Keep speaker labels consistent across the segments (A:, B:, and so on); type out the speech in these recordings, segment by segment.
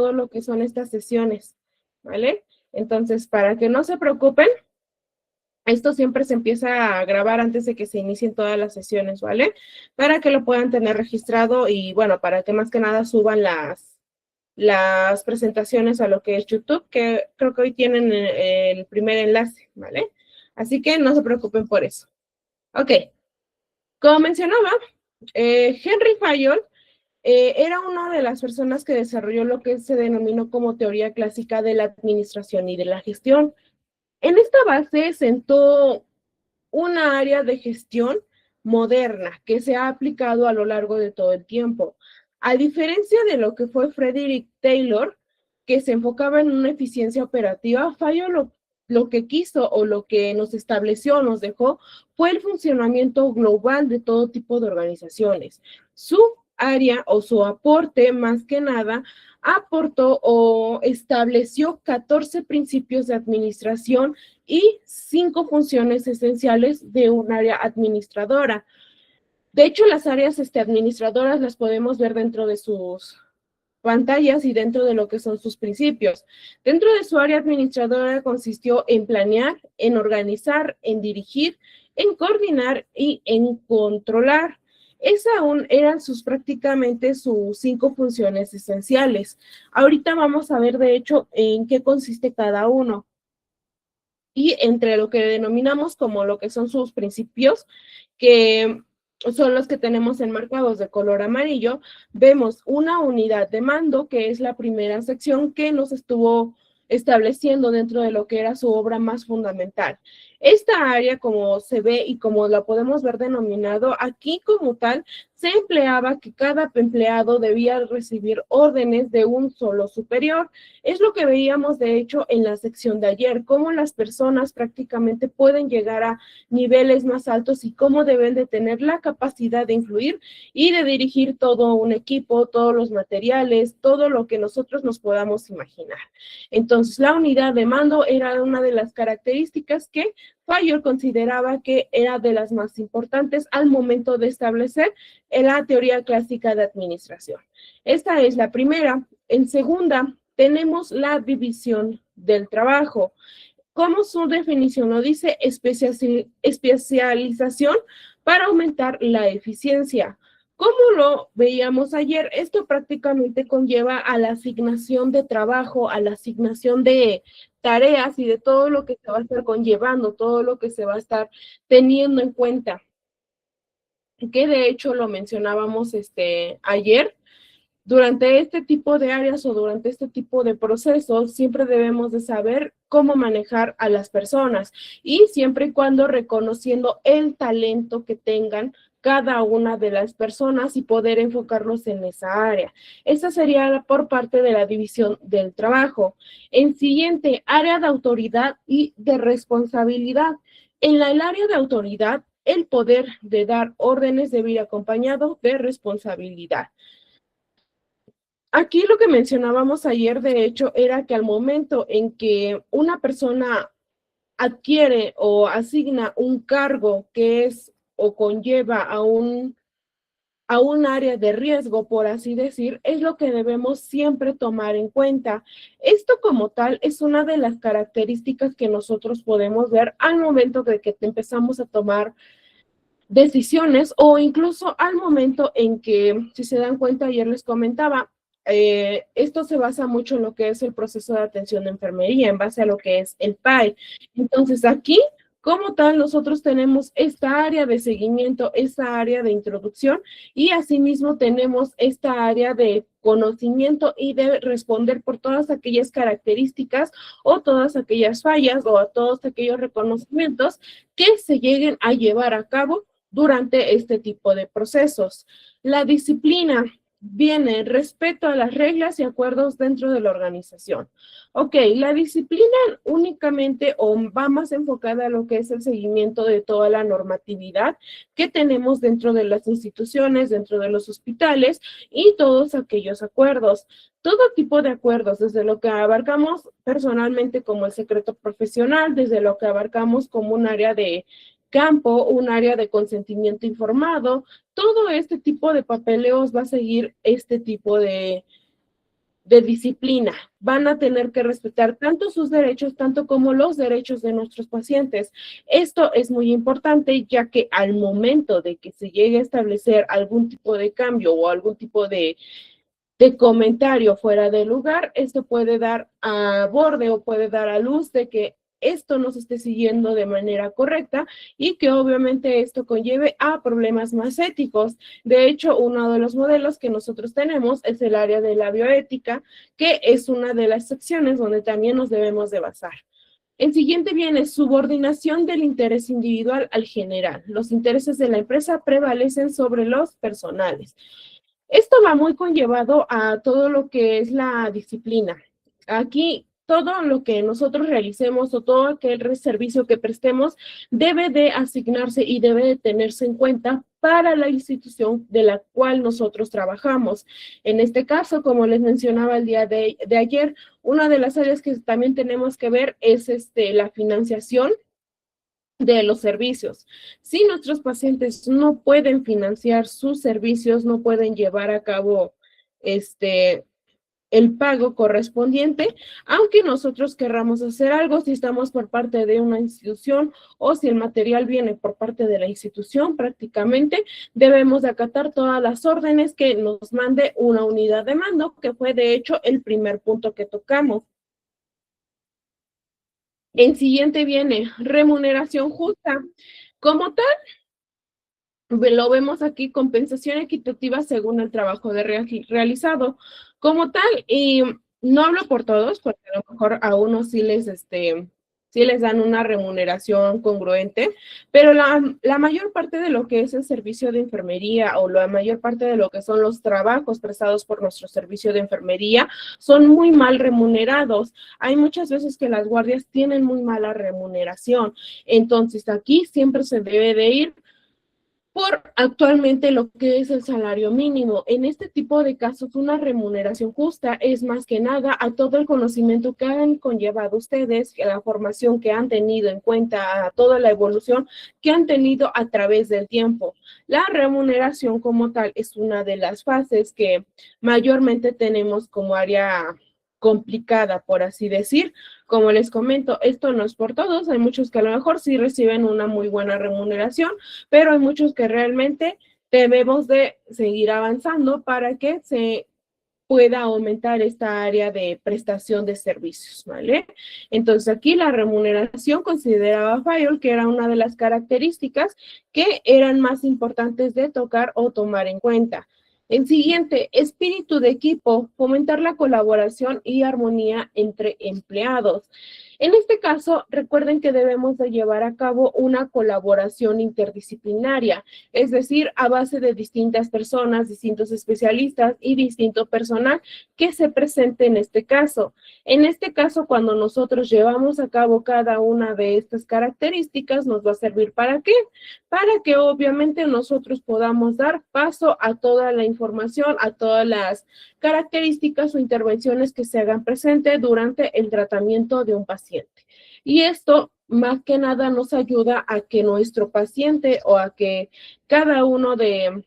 A: todo lo que son estas sesiones, ¿vale? Entonces, para que no se preocupen, esto siempre se empieza a grabar antes de que se inicien todas las sesiones, ¿vale? Para que lo puedan tener registrado y, bueno, para que más que nada suban las presentaciones a lo que es YouTube, que creo que hoy tienen el primer enlace, ¿vale? Así que no se preocupen por eso. Ok, como mencionaba, Henry Fayol era una de las personas que desarrolló lo que se denominó como teoría clásica de la administración y de la gestión. En esta base sentó una área de gestión moderna que se ha aplicado a lo largo de todo el tiempo. A diferencia de lo que fue Frederick Taylor, que se enfocaba en una eficiencia operativa, Fayol lo que quiso o lo que nos estableció, nos dejó, fue el funcionamiento global de todo tipo de organizaciones. Su área o su aporte, más que nada, aportó o estableció 14 principios de administración y 5 funciones esenciales de un área administradora. De hecho, las áreas administradoras las podemos ver dentro de sus pantallas y dentro de lo que son sus principios. Dentro de su área administradora consistió en planear, en organizar, en dirigir, en coordinar y en controlar. Esas eran prácticamente sus 5 funciones esenciales. Ahorita vamos a ver, de hecho, en qué consiste cada uno. Y entre lo que denominamos como lo que son sus principios, que son los que tenemos enmarcados de color amarillo, vemos una unidad de mando, que es la primera sección que nos estuvo estableciendo dentro de lo que era su obra más fundamental. Esta área, como se ve y como la podemos ver denominado, aquí como tal, se empleaba que cada empleado debía recibir órdenes de un solo superior. Es lo que veíamos, de hecho, en la sección de ayer, cómo las personas prácticamente pueden llegar a niveles más altos y cómo deben de tener la capacidad de influir y de dirigir todo un equipo, todos los materiales, todo lo que nosotros nos podamos imaginar. Entonces, la unidad de mando era una de las características que Fayol consideraba que era de las más importantes al momento de establecer la teoría clásica de administración. Esta es la primera. En segunda, tenemos la división del trabajo. Como su definición lo dice, especialización para aumentar la eficiencia. Como lo veíamos ayer, esto prácticamente conlleva a la asignación de trabajo, a la asignación de tareas y de todo lo que se va a estar conllevando, todo lo que se va a estar teniendo en cuenta, que de hecho lo mencionábamos ayer. Durante este tipo de áreas o durante este tipo de procesos, siempre debemos de saber cómo manejar a las personas y siempre y cuando reconociendo el talento que tengan cada una de las personas y poder enfocarlos en esa área. Esa sería por parte de la división del trabajo. En siguiente, área de autoridad y de responsabilidad. En el área de autoridad, el poder de dar órdenes debe ir acompañado de responsabilidad. Aquí lo que mencionábamos ayer, de hecho, era que al momento en que una persona adquiere o asigna un cargo que es o conlleva a un área de riesgo, por así decir, es lo que debemos siempre tomar en cuenta. Esto como tal es una de las características que nosotros podemos ver al momento de que empezamos a tomar decisiones o incluso al momento en que, si se dan cuenta, ayer les comentaba, esto se basa mucho en lo que es el proceso de atención de enfermería, en base a lo que es el PAE. Entonces, aquí, como tal, nosotros tenemos esta área de seguimiento, esta área de introducción y asimismo tenemos esta área de conocimiento y de responder por todas aquellas características o todas aquellas fallas o a todos aquellos reconocimientos que se lleguen a llevar a cabo durante este tipo de procesos. La disciplina viene respeto a las reglas y acuerdos dentro de la organización. Ok, la disciplina únicamente o va más enfocada a lo que es el seguimiento de toda la normatividad que tenemos dentro de las instituciones, dentro de los hospitales y todos aquellos acuerdos. Todo tipo de acuerdos, desde lo que abarcamos personalmente como el secreto profesional, desde lo que abarcamos como un área de campo, un área de consentimiento informado, todo este tipo de papeleos va a seguir este tipo de de disciplina. Van a tener que respetar tanto sus derechos, tanto como los derechos de nuestros pacientes. Esto es muy importante, ya que al momento de que se llegue a establecer algún tipo de cambio o algún tipo de comentario fuera de lugar, esto puede dar a borde o puede dar a luz de que esto no se esté siguiendo de manera correcta y que obviamente esto conlleve a problemas más éticos. De hecho, uno de los modelos que nosotros tenemos es el área de la bioética, que es una de las secciones donde también nos debemos de basar. El siguiente viene subordinación del interés individual al general. Los intereses de la empresa prevalecen sobre los personales. Esto va muy conllevado a todo lo que es la disciplina. Aquí, todo lo que nosotros realicemos o todo aquel servicio que prestemos debe de asignarse y debe de tenerse en cuenta para la institución de la cual nosotros trabajamos. En este caso, como les mencionaba el día de ayer, una de las áreas que también tenemos que ver es la financiación de los servicios. Si nuestros pacientes no pueden financiar sus servicios, no pueden llevar a cabo el pago correspondiente, aunque nosotros querramos hacer algo, si estamos por parte de una institución o si el material viene por parte de la institución, prácticamente debemos de acatar todas las órdenes que nos mande una unidad de mando, que fue de hecho el primer punto que tocamos. El siguiente viene remuneración justa. Como tal, lo vemos aquí, compensación equitativa según el trabajo realizado. Como tal, y no hablo por todos, porque a lo mejor a unos sí les dan una remuneración congruente, pero la mayor parte de lo que es el servicio de enfermería o la mayor parte de lo que son los trabajos prestados por nuestro servicio de enfermería son muy mal remunerados. Hay muchas veces que las guardias tienen muy mala remuneración. Entonces, aquí siempre se debe de ir por actualmente lo que es el salario mínimo. En este tipo de casos, una remuneración justa es más que nada a todo el conocimiento que han conllevado ustedes, a la formación que han tenido en cuenta, a toda la evolución que han tenido a través del tiempo. La remuneración como tal es una de las fases que mayormente tenemos como área complicada, por así decir. Como les comento, esto no es por todos, hay muchos que a lo mejor sí reciben una muy buena remuneración, pero hay muchos que realmente debemos de seguir avanzando para que se pueda aumentar esta área de prestación de servicios, ¿vale? Entonces aquí la remuneración consideraba Fayol que era una de las características que eran más importantes de tocar o tomar en cuenta. El siguiente, espíritu de equipo, fomentar la colaboración y armonía entre empleados. En este caso, recuerden que debemos de llevar a cabo una colaboración interdisciplinaria, es decir, a base de distintas personas, distintos especialistas y distinto personal que se presente en este caso. En este caso, cuando nosotros llevamos a cabo cada una de estas características, nos va a servir ¿para qué? Para que obviamente nosotros podamos dar paso a toda la información, a todas las características o intervenciones que se hagan presente durante el tratamiento de un paciente. Y esto más que nada nos ayuda a que nuestro paciente o a que cada uno de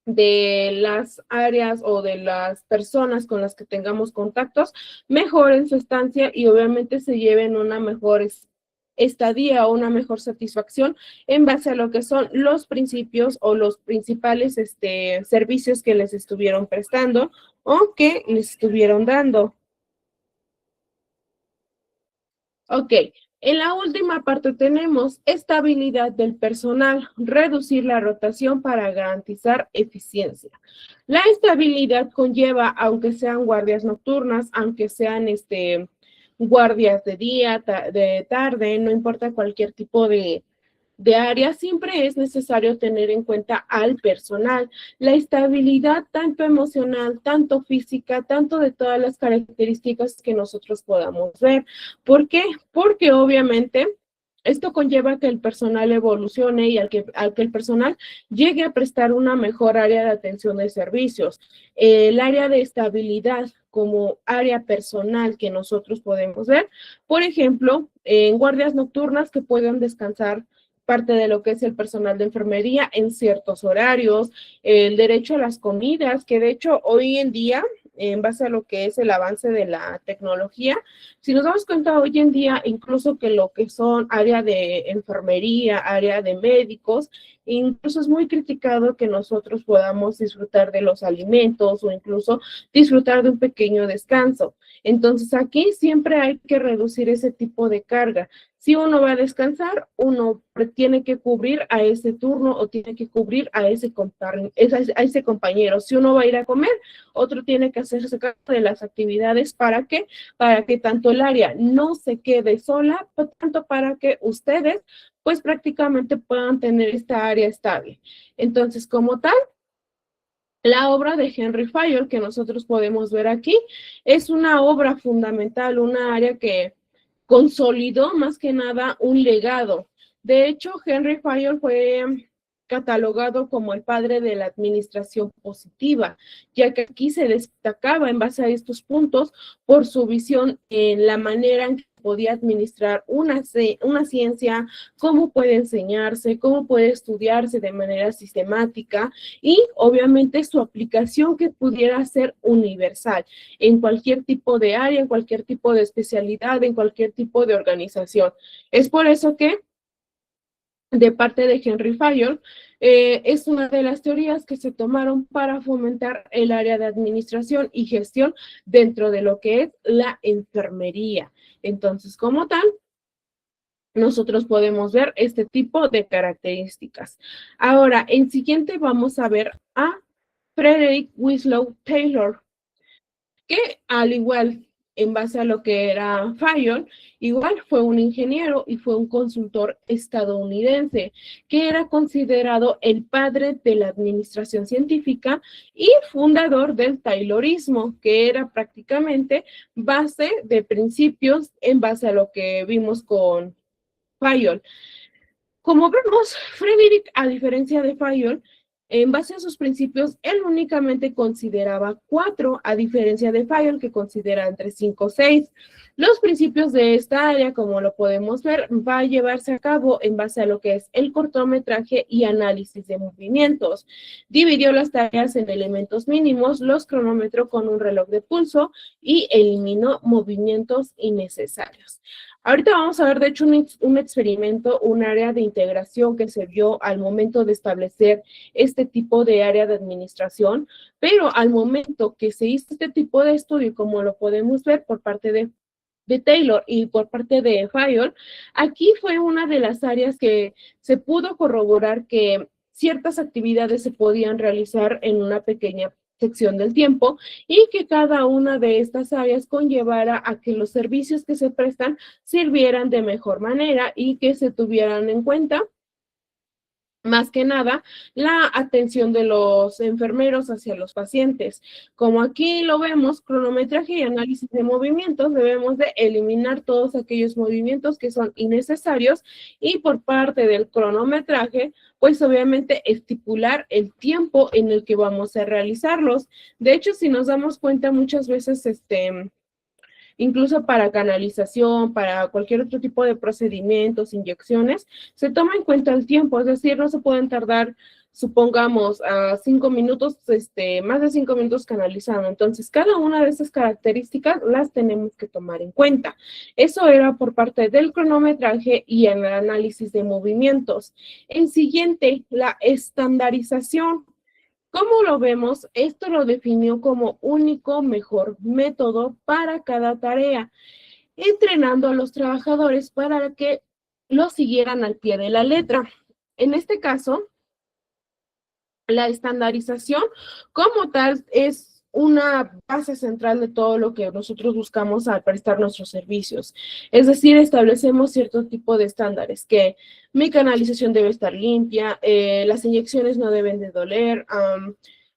A: las áreas o de las personas con las que tengamos contactos mejoren su estancia y obviamente se lleven una mejor estadía o una mejor satisfacción en base a lo que son los principios o los principales servicios que les estuvieron prestando o que les estuvieron dando. Ok, en la última parte tenemos estabilidad del personal, reducir la rotación para garantizar eficiencia. La estabilidad conlleva, aunque sean guardias nocturnas, aunque sean guardias de día, de tarde, no importa cualquier tipo de área, siempre es necesario tener en cuenta al personal. La estabilidad tanto emocional, tanto física, tanto de todas las características que nosotros podamos ver. ¿Por qué? Porque obviamente esto conlleva que el personal evolucione y al que el personal llegue a prestar una mejor área de atención de servicios. El área de estabilidad como área personal que nosotros podemos ver, por ejemplo, en guardias nocturnas que puedan descansar parte de lo que es el personal de enfermería en ciertos horarios, el derecho a las comidas, que de hecho hoy en día en base a lo que es el avance de la tecnología. Si nos damos cuenta hoy en día, incluso que lo que son área de enfermería, área de médicos, incluso es muy criticado que nosotros podamos disfrutar de los alimentos o incluso disfrutar de un pequeño descanso. Entonces aquí siempre hay que reducir ese tipo de carga. Si uno va a descansar, uno tiene que cubrir a ese turno o tiene que cubrir a ese compañero. Si uno va a ir a comer, otro tiene que hacerse cargo de las actividades. ¿Para qué? Para que tanto el área no se quede sola, tanto para que ustedes pues prácticamente puedan tener esta área estable. Entonces, como tal, la obra de Henry Fayol que nosotros podemos ver aquí es una obra fundamental, una área que consolidó más que nada un legado. De hecho, Henry Fayol fue catalogado como el padre de la administración positiva, ya que aquí se destacaba en base a estos puntos por su visión en la manera en que podía administrar una ciencia, cómo puede enseñarse, cómo puede estudiarse de manera sistemática y obviamente su aplicación que pudiera ser universal en cualquier tipo de área, en cualquier tipo de especialidad, en cualquier tipo de organización. Es por eso que de parte de Henry Fayol, es una de las teorías que se tomaron para fomentar el área de administración y gestión dentro de lo que es la enfermería. Entonces, como tal, nosotros podemos ver este tipo de características. Ahora, en siguiente vamos a ver a Frederick Winslow Taylor, que al igual en base a lo que era Fayol, igual fue un ingeniero y fue un consultor estadounidense, que era considerado el padre de la administración científica y fundador del Taylorismo, que era prácticamente base de principios en base a lo que vimos con Fayol. Como vemos, Frederick, a diferencia de Fayol, en base a sus principios, él únicamente consideraba 4, a diferencia de Fayol, que considera entre 5 o 6. Los principios de esta área, como lo podemos ver, va a llevarse a cabo en base a lo que es el cortometraje y análisis de movimientos. Dividió las tareas en elementos mínimos, los cronómetró con un reloj de pulso y eliminó movimientos innecesarios. Ahorita vamos a ver, de hecho, un experimento, un área de integración que se vio al momento de establecer este tipo de área de administración, pero al momento que se hizo este tipo de estudio, como lo podemos ver por parte de Taylor y por parte de Fayol, aquí fue una de las áreas que se pudo corroborar que ciertas actividades se podían realizar en una pequeña sección del tiempo y que cada una de estas áreas conllevara a que los servicios que se prestan sirvieran de mejor manera y que se tuvieran en cuenta más que nada, la atención de los enfermeros hacia los pacientes. Como aquí lo vemos, cronometraje y análisis de movimientos, debemos de eliminar todos aquellos movimientos que son innecesarios y por parte del cronometraje, pues obviamente estipular el tiempo en el que vamos a realizarlos. De hecho, si nos damos cuenta, muchas veces incluso para canalización, para cualquier otro tipo de procedimientos, inyecciones, se toma en cuenta el tiempo, es decir, no se pueden tardar, supongamos, a 5 minutos, más de 5 minutos canalizando. Entonces, cada una de esas características las tenemos que tomar en cuenta. Eso era por parte del cronometraje y el análisis de movimientos. En siguiente, la estandarización. ¿Cómo lo vemos? Esto lo definió como único mejor método para cada tarea, entrenando a los trabajadores para que lo siguieran al pie de la letra. En este caso, la estandarización como tal es una base central de todo lo que nosotros buscamos al prestar nuestros servicios. Es decir, establecemos cierto tipo de estándares, que mi canalización debe estar limpia, las inyecciones no deben de doler,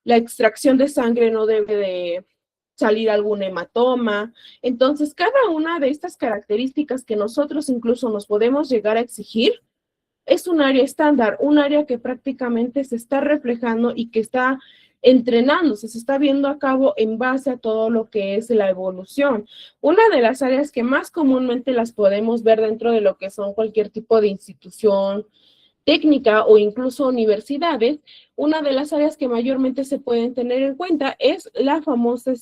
A: la extracción de sangre no debe de salir algún hematoma. Entonces, cada una de estas características que nosotros incluso nos podemos llegar a exigir, es un área estándar, un área que prácticamente se está reflejando y que está entrenándose, se está viendo a cabo en base a todo lo que es la evolución. Una de las áreas que más comúnmente las podemos ver dentro de lo que son cualquier tipo de institución, técnica o incluso universidades, una de las áreas que mayormente se pueden tener en cuenta es la famosa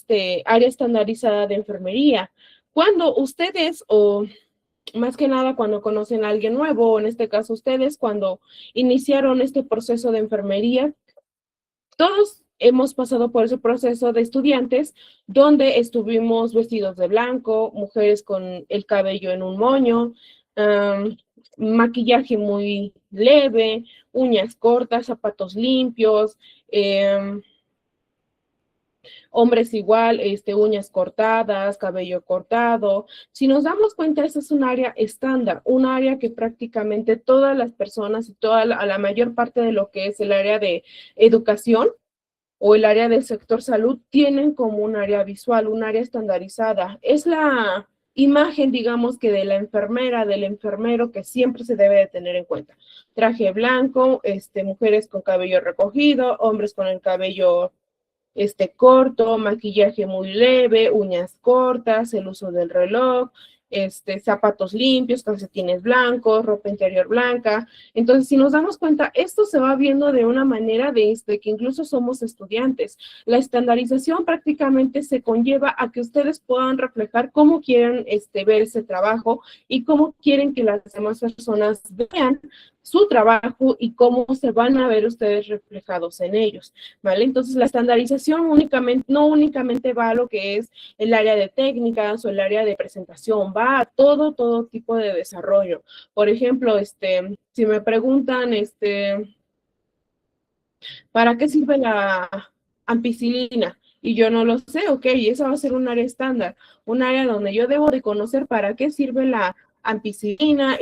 A: área estandarizada de enfermería. Cuando ustedes, o más que nada cuando conocen a alguien nuevo, o en este caso ustedes, cuando iniciaron este proceso de enfermería, todos hemos pasado por ese proceso de estudiantes donde estuvimos vestidos de blanco, mujeres con el cabello en un moño, um, maquillaje muy leve, uñas cortas, zapatos limpios, hombres igual, uñas cortadas, cabello cortado. Si nos damos cuenta, esa es un área estándar, un área que prácticamente todas las personas y la mayor parte de lo que es el área de educación o el área del sector salud tienen como un área visual, un área estandarizada. Es la imagen, digamos, que de la enfermera, del enfermero, que siempre se debe de tener en cuenta. Traje blanco, mujeres con cabello recogido, hombres con el cabello corto, maquillaje muy leve, uñas cortas, el uso del reloj, zapatos limpios, calcetines blancos, ropa interior blanca. Entonces, si nos damos cuenta, esto se va viendo de una manera de que incluso somos estudiantes. La estandarización prácticamente se conlleva a que ustedes puedan reflejar cómo quieren ver ese trabajo y cómo quieren que las demás personas vean su trabajo y cómo se van a ver ustedes reflejados en ellos, ¿vale? Entonces, la estandarización no únicamente va a lo que es el área de técnicas o el área de presentación, va a todo tipo de desarrollo. Por ejemplo, si me preguntan, ¿para qué sirve la ampicilina? Y yo no lo sé, ok, esa va a ser un área estándar, un área donde yo debo de conocer para qué sirve la ampicilina,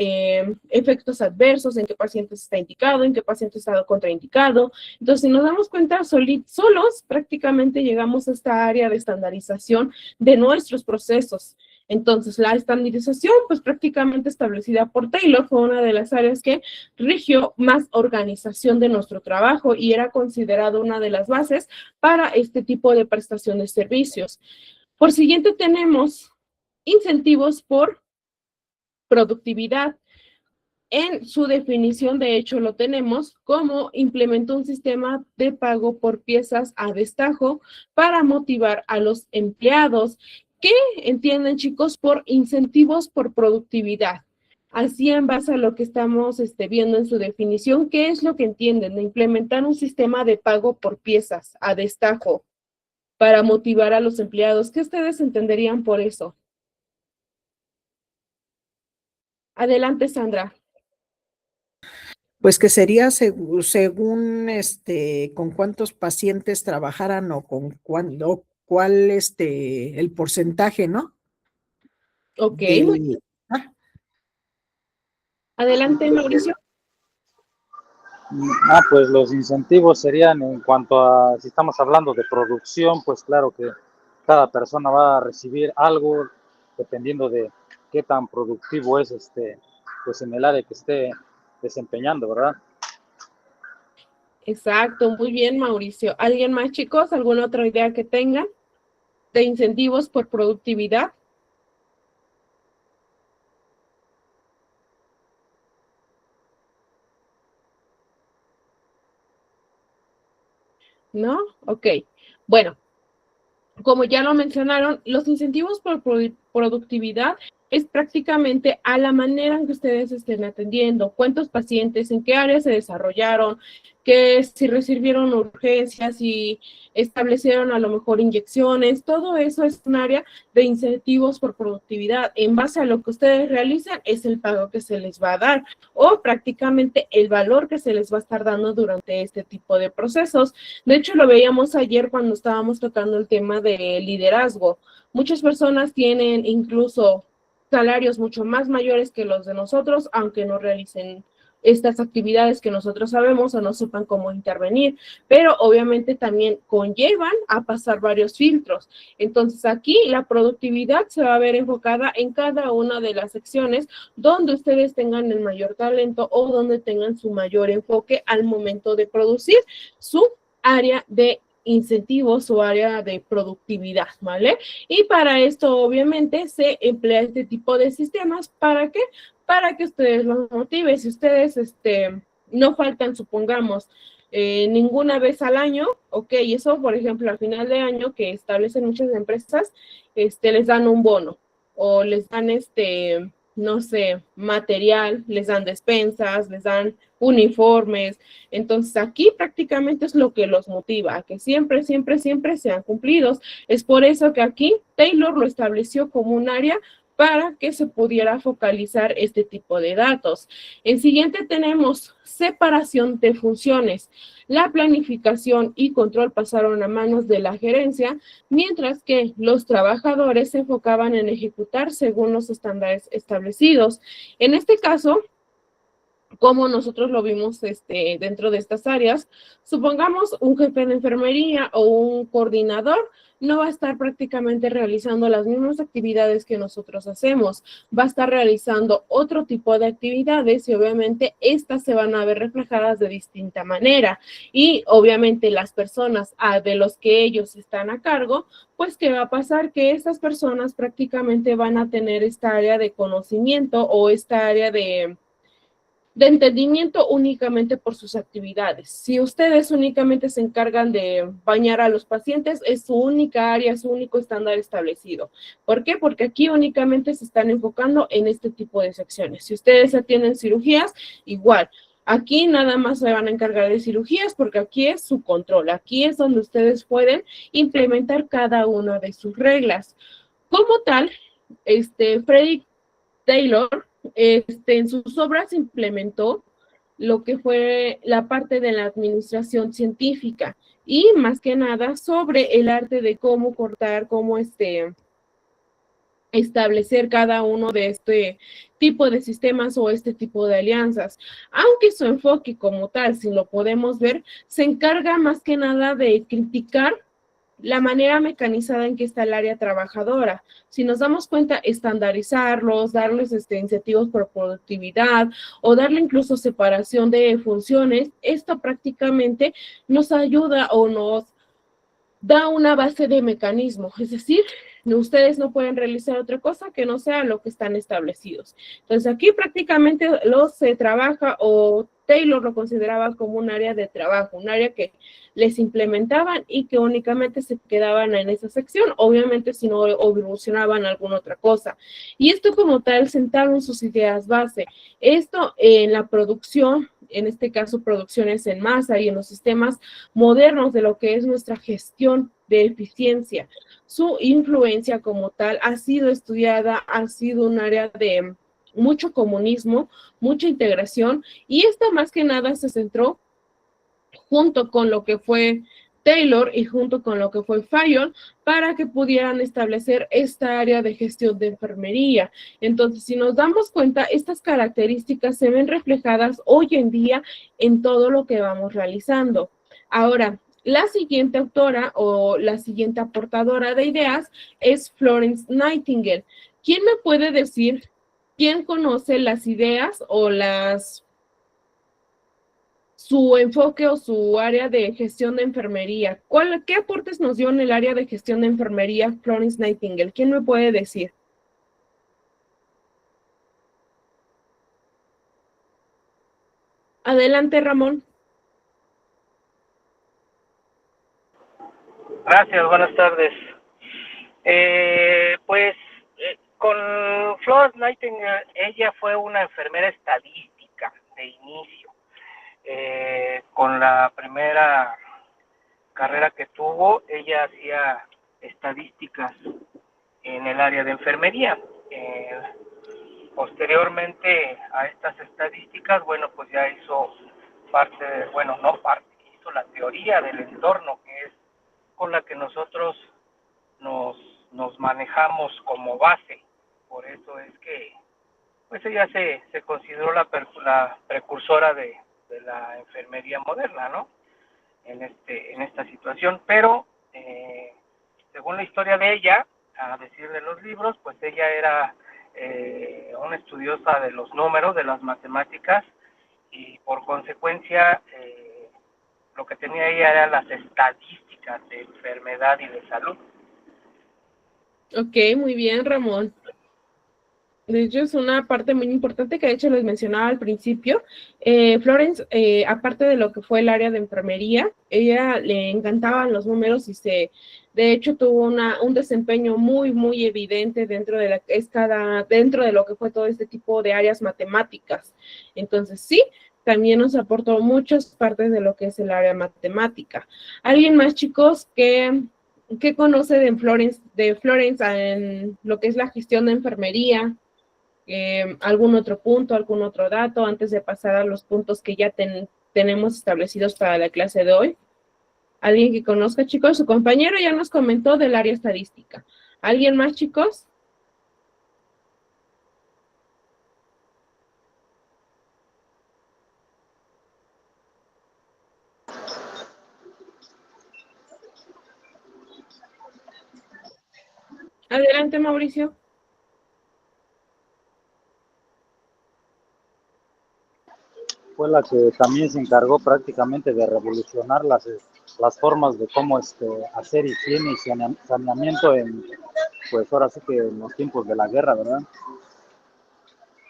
A: efectos adversos, en qué pacientes está indicado, en qué paciente está contraindicado. Entonces, si nos damos cuenta, solos prácticamente llegamos a esta área de estandarización de nuestros procesos. Entonces, la estandarización, pues prácticamente establecida por Taylor, fue una de las áreas que rigió más organización de nuestro trabajo y era considerado una de las bases para este tipo de prestación de servicios. Por siguiente, tenemos incentivos por productividad. En su definición, de hecho, lo tenemos como implementó un sistema de pago por piezas a destajo para motivar a los empleados. ¿Qué entienden, chicos, por incentivos por productividad? Así en base a lo que estamos viendo en su definición, ¿qué es lo que entienden de implementar un sistema de pago por piezas a destajo para motivar a los empleados? ¿Qué ustedes entenderían por eso? Adelante, Sandra.
B: Pues que sería según con cuántos pacientes trabajaran o con cuál el porcentaje, ¿no?
A: Ok.
B: De,
A: Adelante, Mauricio.
C: Pues los incentivos serían en cuanto a, si estamos hablando de producción, pues claro que cada persona va a recibir algo dependiendo de qué tan productivo es pues en el área que esté desempeñando, ¿verdad?
A: Exacto, muy bien, Mauricio. ¿Alguien más, chicos? ¿Alguna otra idea que tengan de incentivos por productividad? ¿No? Ok. Bueno, como ya lo mencionaron, los incentivos por productividad es prácticamente a la manera en que ustedes estén atendiendo, cuántos pacientes, en qué áreas se desarrollaron, que si recibieron urgencias, si establecieron a lo mejor inyecciones, todo eso es un área de incentivos por productividad. En base a lo que ustedes realizan es el pago que se les va a dar o prácticamente el valor que se les va a estar dando durante este tipo de procesos. De hecho, lo veíamos ayer cuando estábamos tocando el tema de liderazgo. Muchas personas tienen incluso salarios mucho más mayores que los de nosotros, aunque no realicen estas actividades que nosotros sabemos o no sepan cómo intervenir, pero obviamente también conllevan a pasar varios filtros. Entonces aquí la productividad se va a ver enfocada en cada una de las secciones donde ustedes tengan el mayor talento o donde tengan su mayor enfoque al momento de producir su área de incentivos o área de productividad, ¿vale? Y para esto, obviamente, se emplea este tipo de sistemas. ¿Para qué? Para que ustedes los motiven. Si ustedes no faltan, supongamos, ninguna vez al año, ok, eso, por ejemplo, al final de año que establecen muchas empresas, les dan un bono o les dan, no sé, material, les dan despensas, les dan uniformes. Entonces, aquí prácticamente es lo que los motiva, a que siempre, siempre, siempre sean cumplidos. Es por eso que aquí Taylor lo estableció como un área para que se pudiera focalizar este tipo de datos. En siguiente tenemos separación de funciones. La planificación y control pasaron a manos de la gerencia, mientras que los trabajadores se enfocaban en ejecutar según los estándares establecidos. En este caso, como nosotros lo vimos dentro de estas áreas, supongamos un jefe de enfermería o un coordinador no va a estar prácticamente realizando las mismas actividades que nosotros hacemos, va a estar realizando otro tipo de actividades y obviamente estas se van a ver reflejadas de distinta manera y obviamente las personas de los que ellos están a cargo, pues ¿qué va a pasar? Que estas personas prácticamente van a tener esta área de conocimiento o esta área de entendimiento únicamente por sus actividades. Si ustedes únicamente se encargan de bañar a los pacientes, es su única área, su único estándar establecido. ¿Por qué? Porque aquí únicamente se están enfocando en este tipo de secciones. Si ustedes atienden cirugías, igual. Aquí nada más se van a encargar de cirugías porque aquí es su control. Aquí es donde ustedes pueden implementar cada una de sus reglas. Como tal, Frederick Taylor, en sus obras implementó lo que fue la parte de la administración científica y más que nada sobre el arte de cómo cortar, cómo establecer cada uno de este tipo de sistemas o este tipo de alianzas. Aunque su enfoque como tal, si lo podemos ver, se encarga más que nada de criticar la manera mecanizada en que está el área trabajadora. Si nos damos cuenta, estandarizarlos, darles incentivos por productividad o darle incluso separación de funciones, esto prácticamente nos ayuda o nos da una base de mecanismo, es decir, ustedes no pueden realizar otra cosa que no sea lo que están establecidos. Entonces aquí prácticamente se trabaja o Taylor lo consideraba como un área de trabajo, un área que les implementaban y que únicamente se quedaban en esa sección, obviamente si no evolucionaban alguna otra cosa. Y esto como tal sentaron sus ideas base. Esto en la producción, en este caso producciones en masa y en los sistemas modernos de lo que es nuestra gestión de eficiencia. Su influencia como tal ha sido estudiada, ha sido un área de mucho comunismo, mucha integración, y esta más que nada se centró junto con lo que fue Taylor y junto con lo que fue Fayol para que pudieran establecer esta área de gestión de enfermería. Entonces, si nos damos cuenta, estas características se ven reflejadas hoy en día en todo lo que vamos realizando. Ahora, la siguiente autora o la siguiente aportadora de ideas es Florence Nightingale. ¿Quién me puede decir quién conoce las ideas o su enfoque o su área de gestión de enfermería? ¿Qué aportes nos dio en el área de gestión de enfermería Florence Nightingale? ¿Quién me puede decir? Adelante, Ramón.
D: Gracias, buenas tardes. Con Florence Nightingale, ella fue una enfermera estadística de inicio. Con la primera carrera que tuvo, ella hacía estadísticas en el área de enfermería. Posteriormente a estas estadísticas, bueno, pues ya hizo parte, bueno, no parte, hizo la teoría del entorno, que es con la que nosotros nos manejamos como base. Por eso es que pues ella se consideró la precursora de la enfermería moderna, ¿no? En esta situación, pero según la historia de ella, a decir de los libros, pues ella era una estudiosa de los números, de las matemáticas, y por consecuencia lo que tenía ella eran las estadísticas de enfermedad y de salud.
A: Ok, muy bien, Ramón. De hecho, es una parte muy importante que de hecho les mencionaba al principio. Florence, aparte de lo que fue el área de enfermería, ella le encantaban los números y de hecho, tuvo un desempeño muy, muy evidente dentro de lo que fue todo este tipo de áreas matemáticas. Entonces, sí, también nos aportó muchas partes de lo que es el área matemática. ¿Alguien más, chicos, que conoce de Florence en lo que es la gestión de enfermería? ¿Algún otro punto, algún otro dato antes de pasar a los puntos que ya tenemos establecidos para la clase de hoy? ¿Alguien que conozca, chicos? Su compañero ya nos comentó del área estadística. ¿Alguien más, chicos? Adelante, Mauricio.
C: Fue la que también se encargó prácticamente de revolucionar las formas de cómo hacer higiene y saneamiento pues ahora sí que en los tiempos de la guerra, ¿verdad?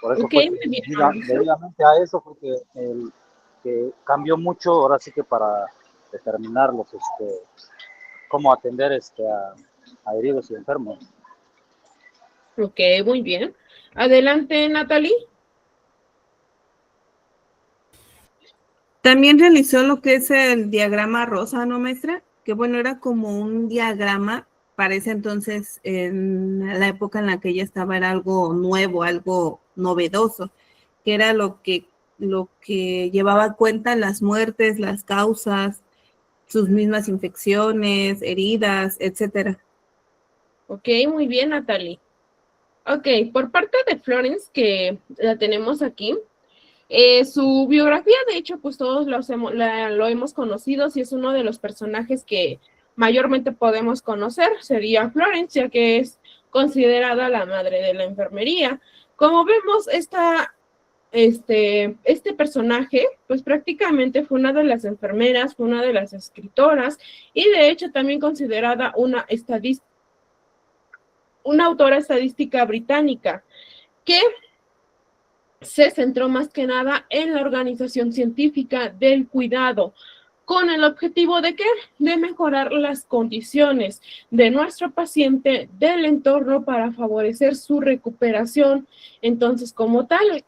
C: Por eso
A: Ok,
C: fue
A: muy
C: que
A: bien, Mauricio.
C: debidamente a eso fue que cambió mucho, ahora sí que para determinar cómo atender a heridos y enfermos.
A: Ok, muy bien. Adelante, Natalie.
E: También realizó lo que es el diagrama rosa, ¿no, maestra? Que bueno, era como un diagrama, para ese entonces, en la época en la que ella estaba, era algo nuevo, algo novedoso, que era lo que llevaba a cuenta las muertes, las causas, sus mismas infecciones, heridas, etcétera.
A: Ok, muy bien, Natalie. Ok, por parte de Florence, que la tenemos aquí, su biografía, de hecho, pues todos lo hemos conocido, si es uno de los personajes que mayormente podemos conocer, sería Florence, ya que es considerada la madre de la enfermería. Como vemos, este personaje, pues prácticamente fue una de las enfermeras, fue una de las escritoras y de hecho también considerada una autora estadística británica que se centró más que nada en la organización científica del cuidado, con el objetivo de ¿qué? De mejorar las condiciones de nuestro paciente, del entorno para favorecer su recuperación. Entonces, como tal,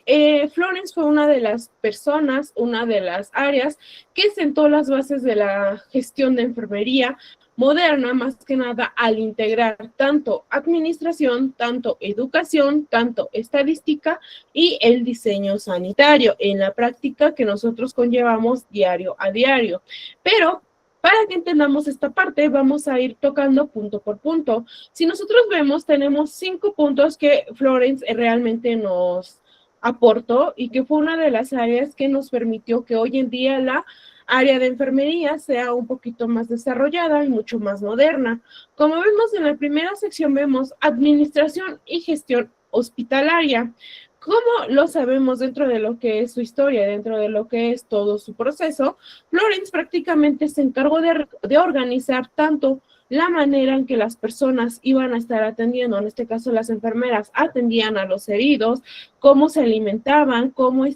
A: Florence fue una de las personas, una de las áreas que sentó las bases de la gestión de enfermería moderna, más que nada al integrar tanto administración, tanto educación, tanto estadística y el diseño sanitario en la práctica que nosotros conllevamos diario a diario. Pero para que entendamos esta parte, vamos a ir tocando punto por punto. Si nosotros vemos, tenemos 5 puntos que Florence realmente nos aportó y que fue una de las áreas que nos permitió que hoy en día la área de enfermería sea un poquito más desarrollada y mucho más moderna. Como vemos en la primera sección, vemos administración y gestión hospitalaria. ¿Cómo lo sabemos dentro de lo que es su historia, dentro de lo que es todo su proceso? Florence prácticamente se encargó de organizar tanto la manera en que las personas iban a estar atendiendo, en este caso las enfermeras atendían a los heridos, cómo se alimentaban, cómo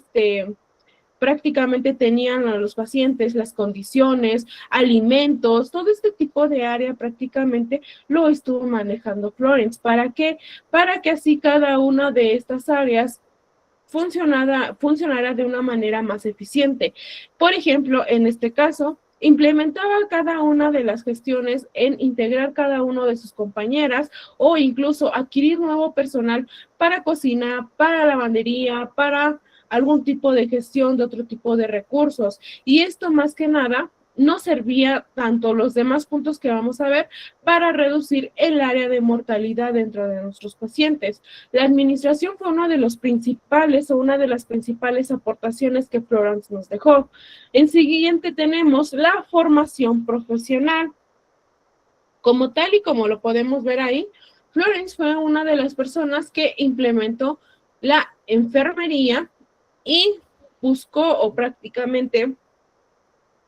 A: prácticamente tenían a los pacientes las condiciones, alimentos, todo este tipo de área prácticamente lo estuvo manejando Florence. ¿Para qué? Para que así cada una de estas áreas funcionara de una manera más eficiente. Por ejemplo, en este caso, implementaba cada una de las gestiones en integrar cada uno de sus compañeras o incluso adquirir nuevo personal para cocina, para lavandería, para algún tipo de gestión de otro tipo de recursos. Y esto más que nada no servía tanto los demás puntos que vamos a ver para reducir el área de mortalidad dentro de nuestros pacientes. La administración fue uno de los principales o una de las principales aportaciones que Florence nos dejó. En siguiente tenemos la formación profesional. Como tal y como lo podemos ver ahí, Florence fue una de las personas que implementó la enfermería y buscó o prácticamente